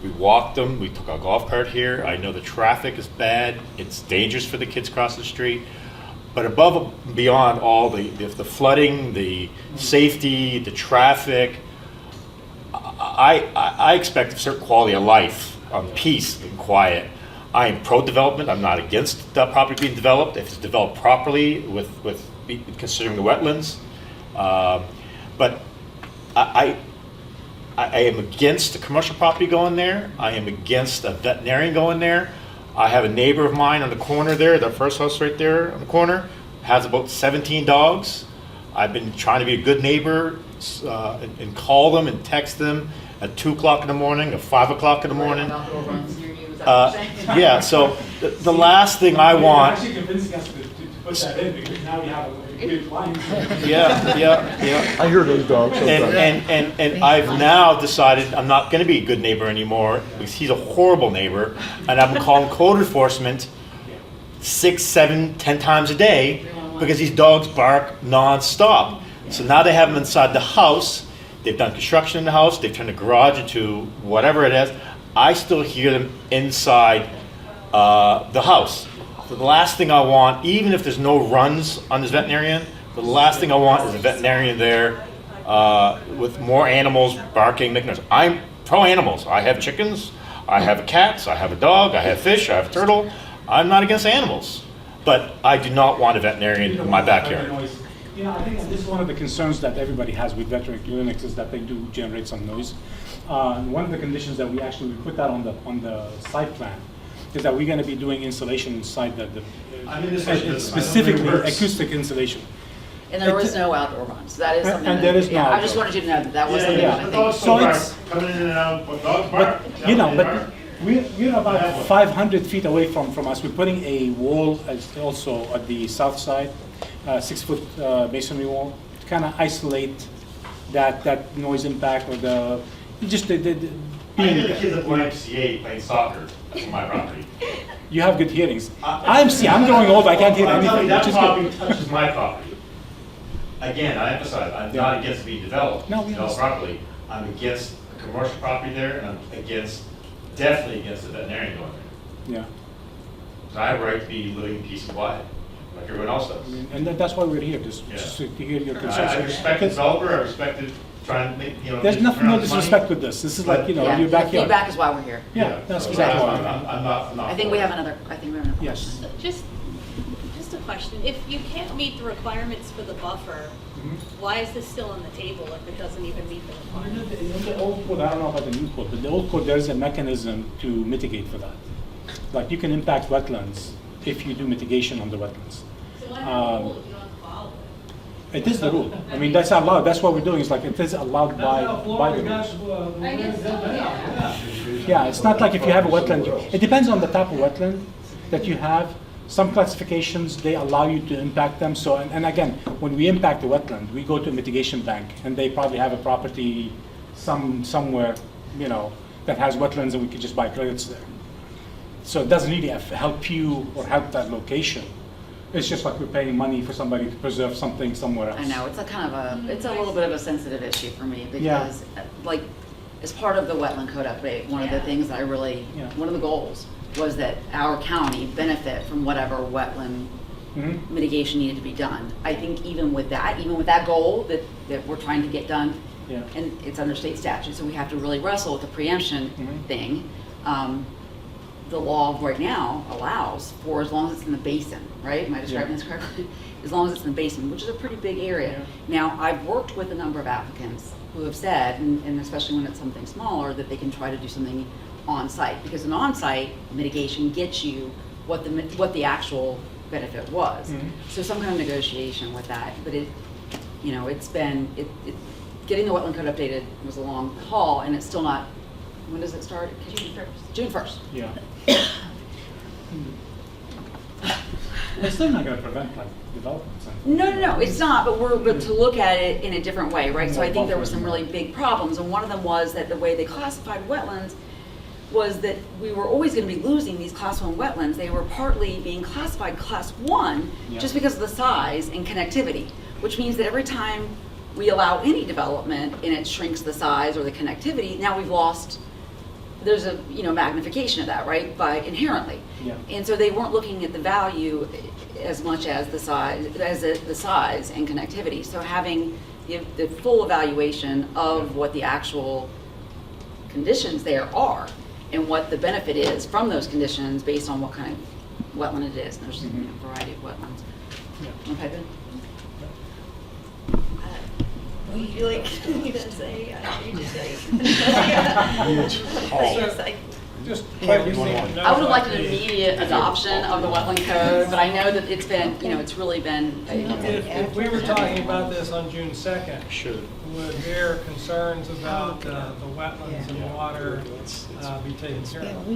We walked them. We took a golf cart here. I know the traffic is bad. It's dangerous for the kids across the street. But above and beyond all the flooding, the safety, the traffic, I expect a certain quality of life, peace and quiet. I am pro-development. I'm not against the property being developed if it's developed properly with considering the wetlands. But I am against the commercial property going there. I am against a veterinarian going there. I have a neighbor of mine on the corner there, the first house right there on the corner, has about 17 dogs. I've been trying to be a good neighbor and call them and text them at 2 o'clock in the morning, at 5 o'clock in the morning. Yeah, so the last thing I want. You're actually convincing us to put that in, because now we have a good client. Yeah. I hear those dogs sometimes. And I've now decided I'm not going to be a good neighbor anymore because he's a horrible neighbor, and I'm calling code enforcement 6, 7, 10 times a day because these dogs bark nonstop. So now they have them inside the house. They've done construction in the house. They've turned the garage into whatever it is. I still hear them inside the house. So the last thing I want, even if there's no runs on this veterinarian, the last thing I want is a veterinarian there with more animals barking, making noise. I'm pro animals. I have chickens, I have cats, I have a dog, I have fish, I have turtle. I'm not against animals, but I do not want a veterinarian in my backyard. You know, I think this is one of the concerns that everybody has with veterinary clinics is that they do generate some noise. One of the conditions that we put that on the site plan is that we're going to be doing insulation inside specifically acoustic insulation. And there was no outdoor runs. That is something. And there is no I just outdoor. wanted you to know that was something Yeah. that I think. So it's coming in and out, but dogs bark. But we're about 500 feet away from us. We're putting a wall also at the south side, 6-foot masonry wall, to kind of isolate that noise impact or the I hear the kids at YMCA playing soccer on my property. You have good hearings. I'm growing old. I can't hear I'm telling anything, you, that which is property good. touches my property. Again, I emphasize, I'm not against being developed, No, we developed understand. properly. I'm against the commercial property there, and I'm definitely against the veterinarian going there. Yeah. So I have a right to be living in peace and quiet, like everyone else does. And that's why we're here, just to hear your concerns. I respect the developer, I respect it, trying to make, There's turn nothing, around no this disrespect money. with this. This is like, Yeah, your the backyard. feedback is why we're here. Yeah, that's So exactly I'm why. I'm not. I think we have another question. Yes. Just a question. If you can't meet the requirements for the buffer, why is this still on the table if it doesn't even meet the requirements? In the old code, I don't know about the new code, but the old code, there's a mechanism to mitigate for that. Like, you can impact wetlands if you do mitigation on the wetlands. So why not rule if you don't follow it? It is the rule. I mean, that's allowed. That's what we're doing. It's like it is allowed by the rules. I guess so, yeah. Yeah, it's not like if you have a wetland. It depends on the type of wetland that you have. Some classifications, they allow you to impact them. So, and again, when we impact the wetland, we go to a mitigation bank, and they probably have a property somewhere, that has wetlands, and we could just buy credits there. So it doesn't really help you or help that location. It's just like we're paying money for somebody to preserve something somewhere else. I know, it's a little bit of a sensitive issue for me because, like, as part of the wetland code update, one of the things that one of the goals was that our county benefit from whatever wetland mitigation needed to be done. I think even with that goal, that that we're trying to get done. Yeah. And it's under state statute, so we have to really wrestle with the preemption thing. The law right now allows for as long as it's in the basin, right? Am I describing this correctly? As long as it's in the basin, which is a pretty big area. Now, I've worked with a number of applicants who have said, and especially when it's something smaller, that they can try to do something on-site, because an on-site mitigation gets you what the actual benefit was. So some kind of negotiation with that, but it's been, getting the wetland code updated was a long haul, and it's still not, when does it start? June 1st. June 1st. Yeah. It's still not gonna prevent like developments. No, it's not, but to look at it in a different way, right? So I think there were some really big problems, and one of them was that the way they classified wetlands was that we were always gonna be losing these class 1 wetlands. They were partly being classified class 1 just because of the size and connectivity, which means that every time we allow any development and it shrinks the size or the connectivity, now we've lost, there's a magnification of that, right, by inherently. Yeah. And so they weren't looking at the value as much as the size and connectivity. So having the full evaluation of what the actual conditions there are and what the benefit is from those conditions based on what kind of wetland it is. And there's a variety of wetlands. Yeah. Okay, then. Would you like me to say? Just I would have liked an immediate adoption of the wetland code, but I know that it's been, it's really been. If we were talking about this on June 2nd, Sure. would their concerns about the wetlands and water be taken care of?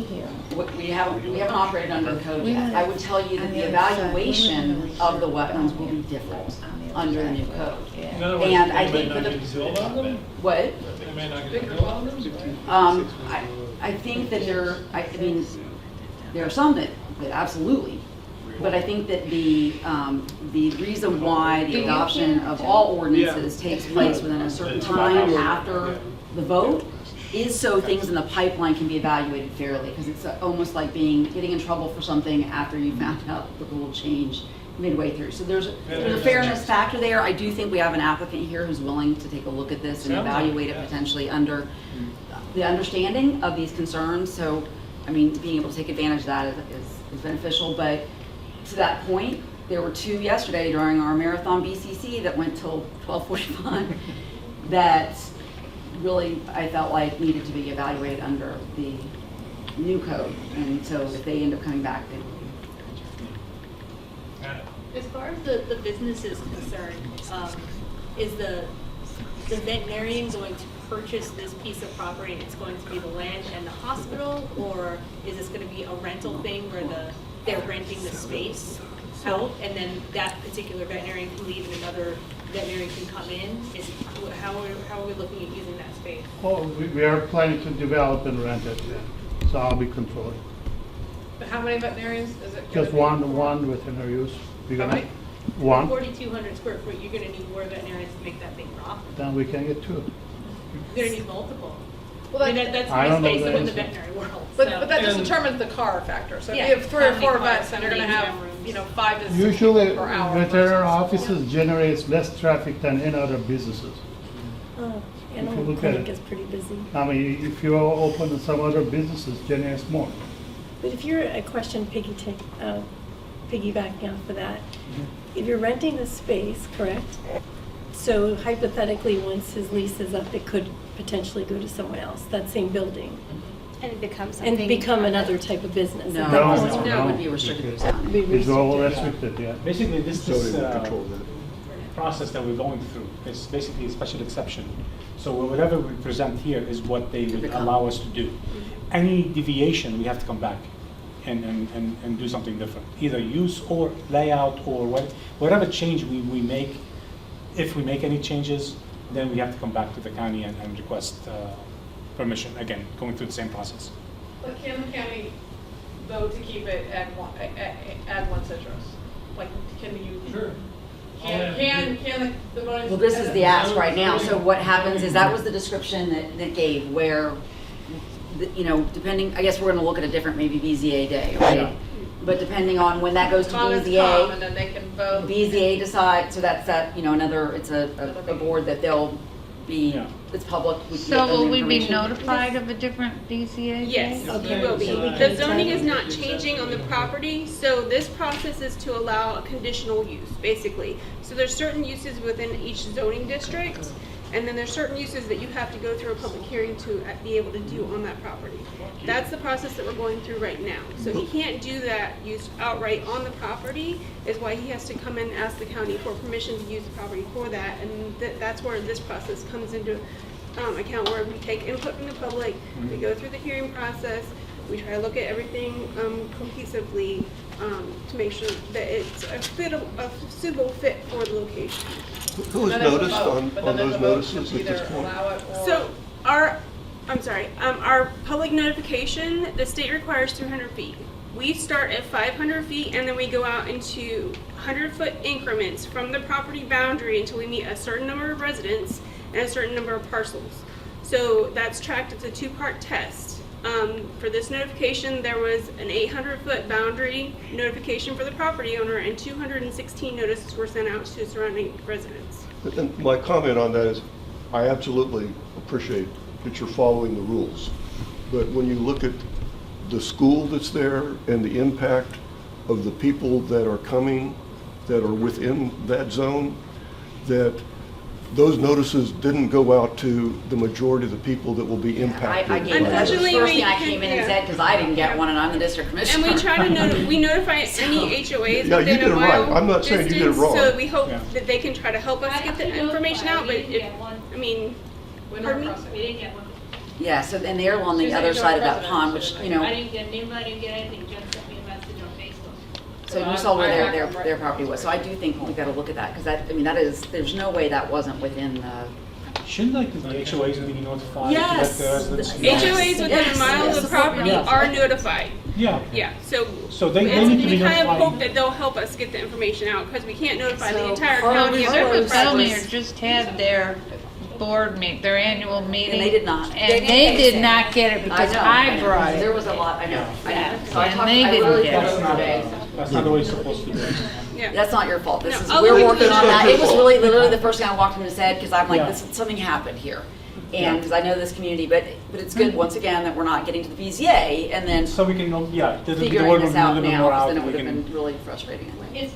We haven't operated under the code yet. I would tell you that the evaluation of the wetlands will be different under the new code. In other words, And I they may think not for get to the, build on them? what? They may not get to build on them? I think that I mean, there are some that absolutely, but I think that the reason why the adoption of all ordinances takes place within a certain time after the vote is so things in the pipeline can be evaluated fairly, because it's almost like getting in trouble for something after you found out the rule change midway through. So there's a fairness factor there. I do think we have an applicant here who's willing to take a look at this and evaluate it potentially under the understanding of these concerns. So, I mean, being able to take advantage of that is beneficial. But to that point, there were 2 yesterday during our marathon BCC that went till 12:45 that really I felt like needed to be evaluated under the new code. And so if they end up coming back, they will be. As far as the business is concerned, is the veterinarian going to purchase this piece of property and it's going to be the land and the hospital, or is this going to be a rental thing where they're renting the space out and then that particular veterinarian can leave and another veterinarian can come in? How are we looking at using that space? Well, we are planning to develop and rent it, so I'll be controlling. But how many veterinarians is it? gonna Just be? one veterinary use. We're How gonna- many? One, 4,200 square foot, you're going to need more veterinarians to make that thing profitable. then we can get 2. You're going to need multiple. Well, I mean, that's I my don't know space the in the answer. veterinary world. But so. that just And- determines the car factor. So if Yeah, you have 3 or how many 4 cars, vets, then you're how gonna many have, exam rooms. 5 to 6 Usually, per hour. veterinary versus offices generates less traffic than any other businesses. Oh, If you animal look at clinic it. is pretty busy. I mean, if you open some other businesses, generates more. But if you're, a question piggybacking off of that, if you're renting the space, correct? So hypothetically, once his lease is up, it could potentially go to someone else, that same building, And it becomes and something. become another type of business. No, at that No, point. it would be restricted use only. Be It's all restricted. restricted, yeah. Basically, this So they will control that. process that we're going through is basically a special exception. So whatever we present here is what they would become. allow us to do. Any deviation, we have to come back and do something different. Either use or layout or whatever change we make. If we make any changes, then we have to come back to the county and request permission, again, going through the same process. But can the county vote to keep it at one citrus? Like, can you? Sure. Can the voting? Well, this is the ask right now. So what happens is that was the description that gave where, depending, I guess we're gonna look at a different maybe BZA day, right? But depending on when that goes to Comments come, BZA, and then they can vote. BZA decides, so that's that, another, it's a board that they'll be, Yeah. it's public. we can So get them will we be information. notified of a different DCA? Yes, day? you will be. So we The can zoning is tell- not changing on the property, so this process is to allow a conditional use, basically. So there's certain uses within each zoning district, and then there's certain uses that you have to go through a public hearing to be able to do on that property. That's the process that we're going through right now. So he can't do that use outright on the property, is why he has to come in and ask the county for permission to use the property for that, and that's where this process comes into account, where we take input from the public, we go through the hearing process, we try to look at everything cohesively to make sure that it's a suitable fit for the location. Who is Then there's a noticed vote, on but then there's those a vote to notices at this either point? allow it or- So our public notification, the state requires 300 feet. We start at 500 feet and then we go out into 100-foot increments from the property boundary until we meet a certain number of residents and a certain number of parcels. So that's tracked, it's a two-part test. For this notification, there was an 800-foot boundary notification for the property owner and 216 notices were sent out to surrounding residents. And my comment on that is, I absolutely appreciate that you're following the rules. But when you look at the school that's there and the impact of the people that are coming, that are within that zone, that those notices didn't go out to the majority of the people that will be impacted. I gave, that's the Unfortunately, first we thing I can- came in and yeah. said, because I didn't get one and I'm the district commissioner. And we try to we notify any HOAs Yeah, you within did a it right. mile I'm not saying you did it distance, wrong. so we hope Yeah. that they can try to help us get the information out, but I mean, pardon me? We didn't get one. Yeah, so, and they're on She the said other no side of that president. pond, which, I didn't get an invite, I didn't get anything, Jen sent me a message on Facebook. so you saw where their property was. So I do think we've got to look at that, because that is, there's no way that wasn't within the. Shouldn't like the HOAs be notified? Yes. To let the residents know? HOAs within Yes, a mile yes. of the property Yes. are notified. Yeah. Yeah, so So they need to be we kind of notified. hope that they'll help us get the information out, because we can't notify the So entire Carl county of Reserve every Bellmere property. just had their board meet, their annual meeting. And they did not. And they did not get it because I brought There it. was a lot, I know. Yeah. So I And talked, they I didn't really get talked it. today. That's not the way it's supposed to be. Yeah. That's not your fault. This No, is, I'll we're look working into on that. that. It was really literally the first thing I walked in and said, because I'm like, Yeah. something happened here. And, because I know this community, but it's good, once again, that we're not getting to the BZA and then So we can, the figuring word this will be a out little bit now, more because out. then it would We have can- been really frustrating anyway. If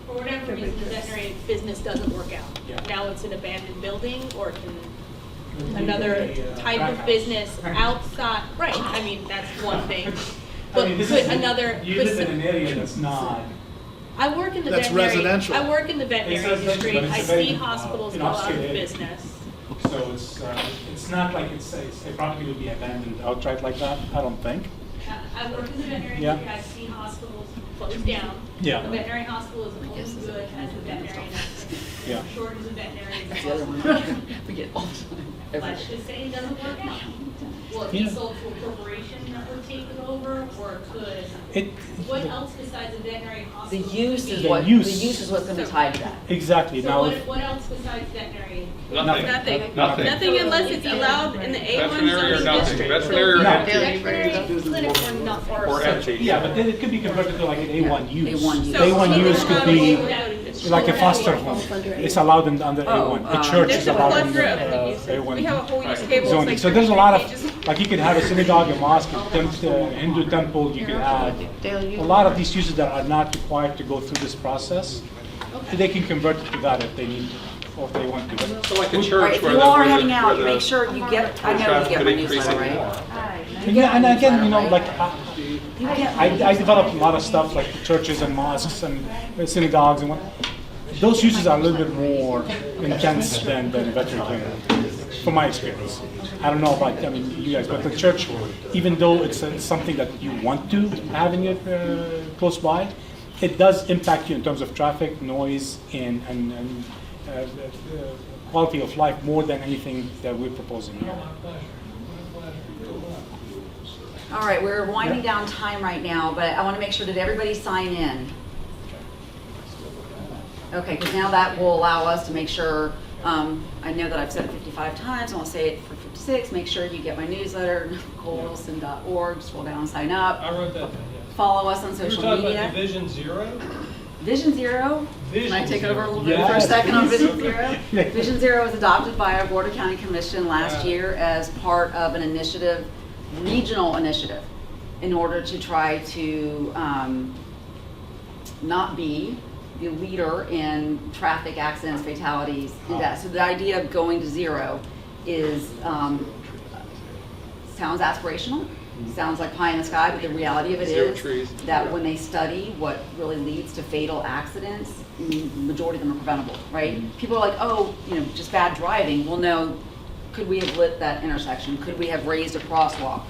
for whatever reason the veterinary business doesn't work out, Yeah. now it's an abandoned building, or it can, another type of business outside, right, I mean, that's one thing. But could another, You live in an area that's not. I work in the That's veterinary, residential. I work in the veterinary It's residential, industry, but it's I a very, see hospitals you go know, out of upscale area. business. So it's not like it's a property will be abandoned outright like that, I don't think. I work in the veterinary Yeah. industry, I see hospitals close down. Yeah. The veterinary hospital is only as good as the veterinary nursing. Yeah. Shortage of veterinarians That's across the the other country. one. We get all the time. every Let's day. just say it doesn't work out. Will it be Yeah. sold to a corporation that would take it over, or could, It, what else besides the veterinary The hospital? use is The what, the use. use is what's going to be tied to that. exactly, So now, what, if- what else besides veterinary? Nothing. Nothing. Nothing. Nothing unless it's allowed in the A1 Veterinary or zoning nothing, district. veterinary or No. empty, Veterinary clinic or not, or empty. yeah, but then it could be converted to like an A1 use. A1 use. So A1 either use could allowed be in the zoning district. like a foster home. It's allowed under Oh, A1. A church There's is a allowed plethora under of uses. A1. We have a whole use table. it's zoning. like So there's a lot 13 pages. of, like you could have a synagogue, a mosque, a Hindu temple, you could have a lot of these uses that are not required to go through this process. They can convert it to that if they need to, or if they want to. But So like a All right, church if where you the, all are where heading the, out, where make the sure you get, I know you traffic get could my increase newsletter, even right? more. yeah, and again, you know, like You get I developed a lot of stuff like churches and mosques and synagogues and what. Those uses are a little bit more intense than veterinary clinic, from my experience. I don't know about, you guys, but the church, even though it's something that you want to having it close by, it does impact you in terms of traffic, noise, and quality of life more than anything that we're proposing here. All right, we're winding down time right now, but I want to make sure that everybody sign in. Okay, because now that will allow us to make sure, I know that I've said it 55 times, I want to say it for 56, make sure you get my newsletter, NicoleWilson.org, scroll down, sign up. I wrote that down, yes. follow us on We're social talking media. about Division Zero? Vision Zero, can I Vision take over a little Zero. bit for a Yes, second on please. Vision Zero? Vision Zero was adopted by our Board of County Commission last year as part of an initiative, regional initiative, in order to try to not be the leader in traffic accidents, fatalities, and deaths. So the idea of going to zero is, sounds aspirational, sounds like pie in the sky, but the reality of it Zero is trees. that when they study what really leads to fatal accidents, majority of them are preventable, right? People are like, oh, just bad driving. Well, no, could we have lit that intersection? Could we have raised a crosswalk?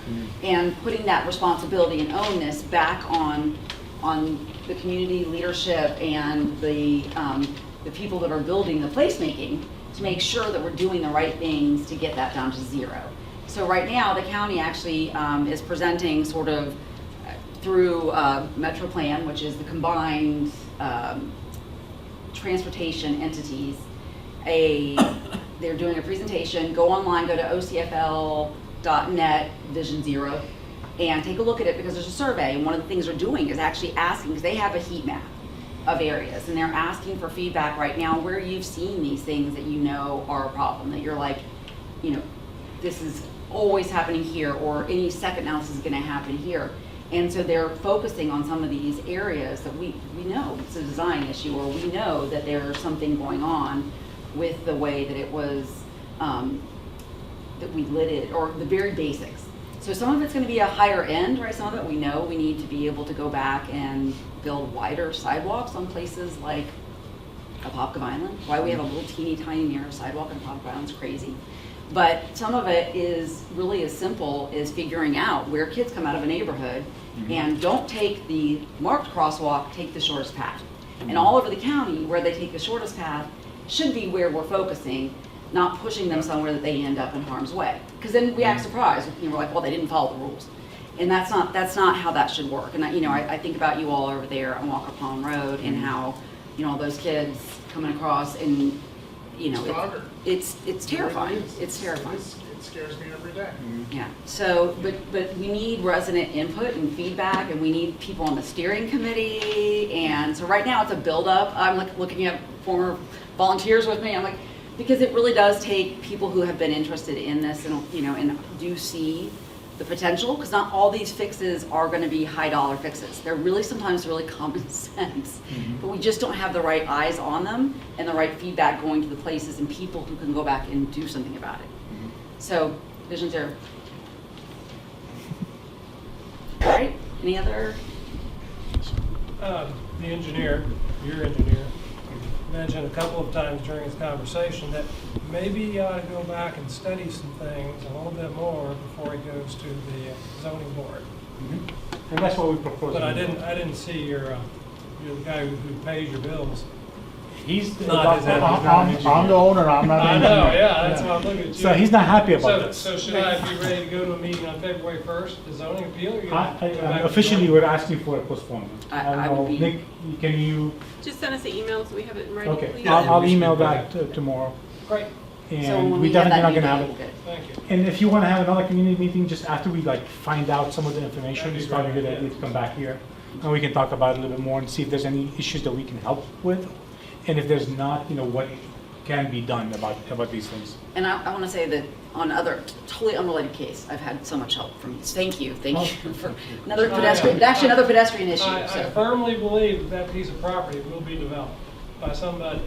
And putting that responsibility and onus back on the community leadership and the people that are building the placemaking to make sure that we're doing the right things to get that down to zero. So right now, the county actually is presenting sort of through Metro Plan, which is the combined transportation entities. They're doing a presentation. Go online, go to ocfl.net Vision Zero, and take a look at it because there's a survey. And one of the things they're doing is actually asking, because they have a heat map of areas, and they're asking for feedback right now where you've seen these things that are a problem, that you're like, this is always happening here, or any second now this is going to happen here. And so they're focusing on some of these areas that we know it's a design issue, or we know that there's something going on with the way that it was, that we lit it, or the very basics. So some of it's going to be a higher end, right? Some of it we know we need to be able to go back and build wider sidewalks on places like Apopka Island. Why we have a little teeny tiny narrow sidewalk in Apopka Island is crazy. But some of it is really as simple as figuring out where kids come out of a neighborhood and don't take the marked crosswalk, take the shortest path. And all over the county, where they take the shortest path should be where we're focusing, not pushing them somewhere that they end up in harm's way. Because then we act surprised. We're like, well, they didn't follow the rules. And that's not how that should work. And I think about you all over there on Walker Pond Road and how, all those kids coming across and, it's terrifying. It's terrifying. It scares me every day. Yeah, so, but we need resident input and feedback, and we need people on the steering committee, and so right now it's a build-up. I'm looking at former volunteers with me, I'm like, because it really does take people who have been interested in this and, and do see the potential, because not all these fixes are gonna be high-dollar fixes. They're really sometimes really common sense, but we just don't have the right eyes on them and the right feedback going to the places and people who can go back and do something about it. So, Vision Zero. All right, any other? The engineer, your engineer, mentioned a couple of times during his conversation that maybe you ought to go back and study some things a little bit more before he goes to the zoning board. And that's what we propose. But I didn't see you're the guy who pays your bills. He's Not his engineer. I'm the owner, I'm not the I engineer. know, yeah, that's why I'm looking at you. So he's not happy about this. So should I be ready to go to a meeting on February 1st, the zoning appeal? Or you gonna go back to Officially, zoning? we're asking for a postponement. I don't would know, be- Nick, can you, Just send us an email so we have it in writing, okay, please. I'll email that tomorrow. Great, So when And we we have definitely that not gonna have meeting, it. good. thank you. And if you want to have another community meeting just after we find out some of the information, That'd be it's probably a good great, idea yeah. to come back here. And we can talk about it a little bit more and see if there's any issues that we can help with. And if there's not, what can be done about these things. And I want to say that on other totally unrelated case, I've had so much help from, thank you for another pedestrian, actually another pedestrian issue. I So, firmly believe that piece of property will be developed by somebody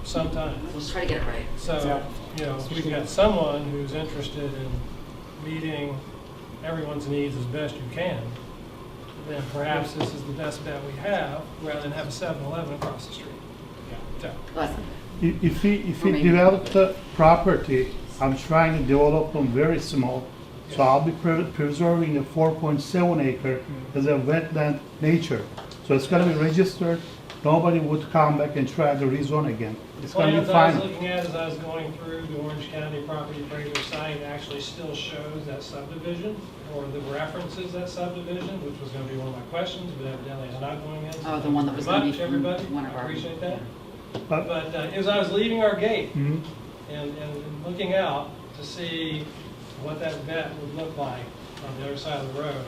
sometime. we'll just try to get it right. So, if you've got someone who's interested in meeting everyone's needs as best you can, then perhaps this is the best bet we have, rather than have a 7-Eleven across the street. So, Listen, If we Or maybe- develop the property, I'm trying to develop them very small. So I'll be preserving a 4.7 acre as a wetland nature. So it's gonna be registered, nobody would come back and try to rezone again. It's gonna be plans I was fine. looking at as I was going through the Orange County Property Appraiser site actually still shows that subdivision, or the references that subdivision, which was gonna be one of my questions, but evidently it's not going in. Oh, the one that was Thank gonna you be much, from everybody, one of I our- appreciate that. But But as I was leaving our gate Mhm. and looking out to see what that vet would look like on the other side of the road,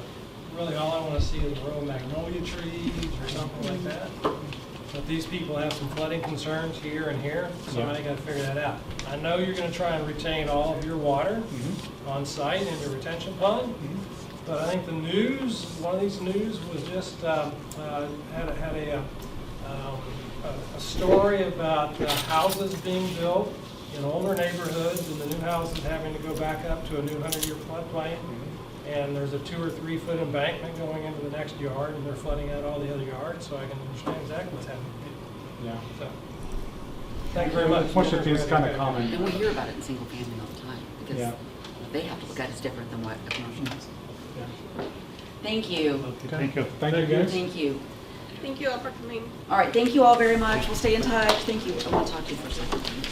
really all I want to see is a row of magnolia trees or something like that. But these people have some flooding concerns here and here, so Yeah. I got to figure that out. I know you're going to try and retain all of your water on site in the retention pond, but I think the news, one of these news was just had a story about houses being built in older neighborhoods and the new houses having to go back up to a new 100-year floodplain. And there's a 2 or 3 foot embankment going into the next yard, and they're flooding out all the other yards, so I can understand exactly what's happening. Yeah. So, thank you very much. Unfortunately, it's kind of common. And we hear about it in single family all the time, because Yeah. what they have to look at is different than what a commercial is. Yeah. Thank you. Thank you. Thank you, guys. Thank you. Thank you all for coming. All right, thank you all very much. We'll stay in touch. Thank you. I want to talk to you for a second.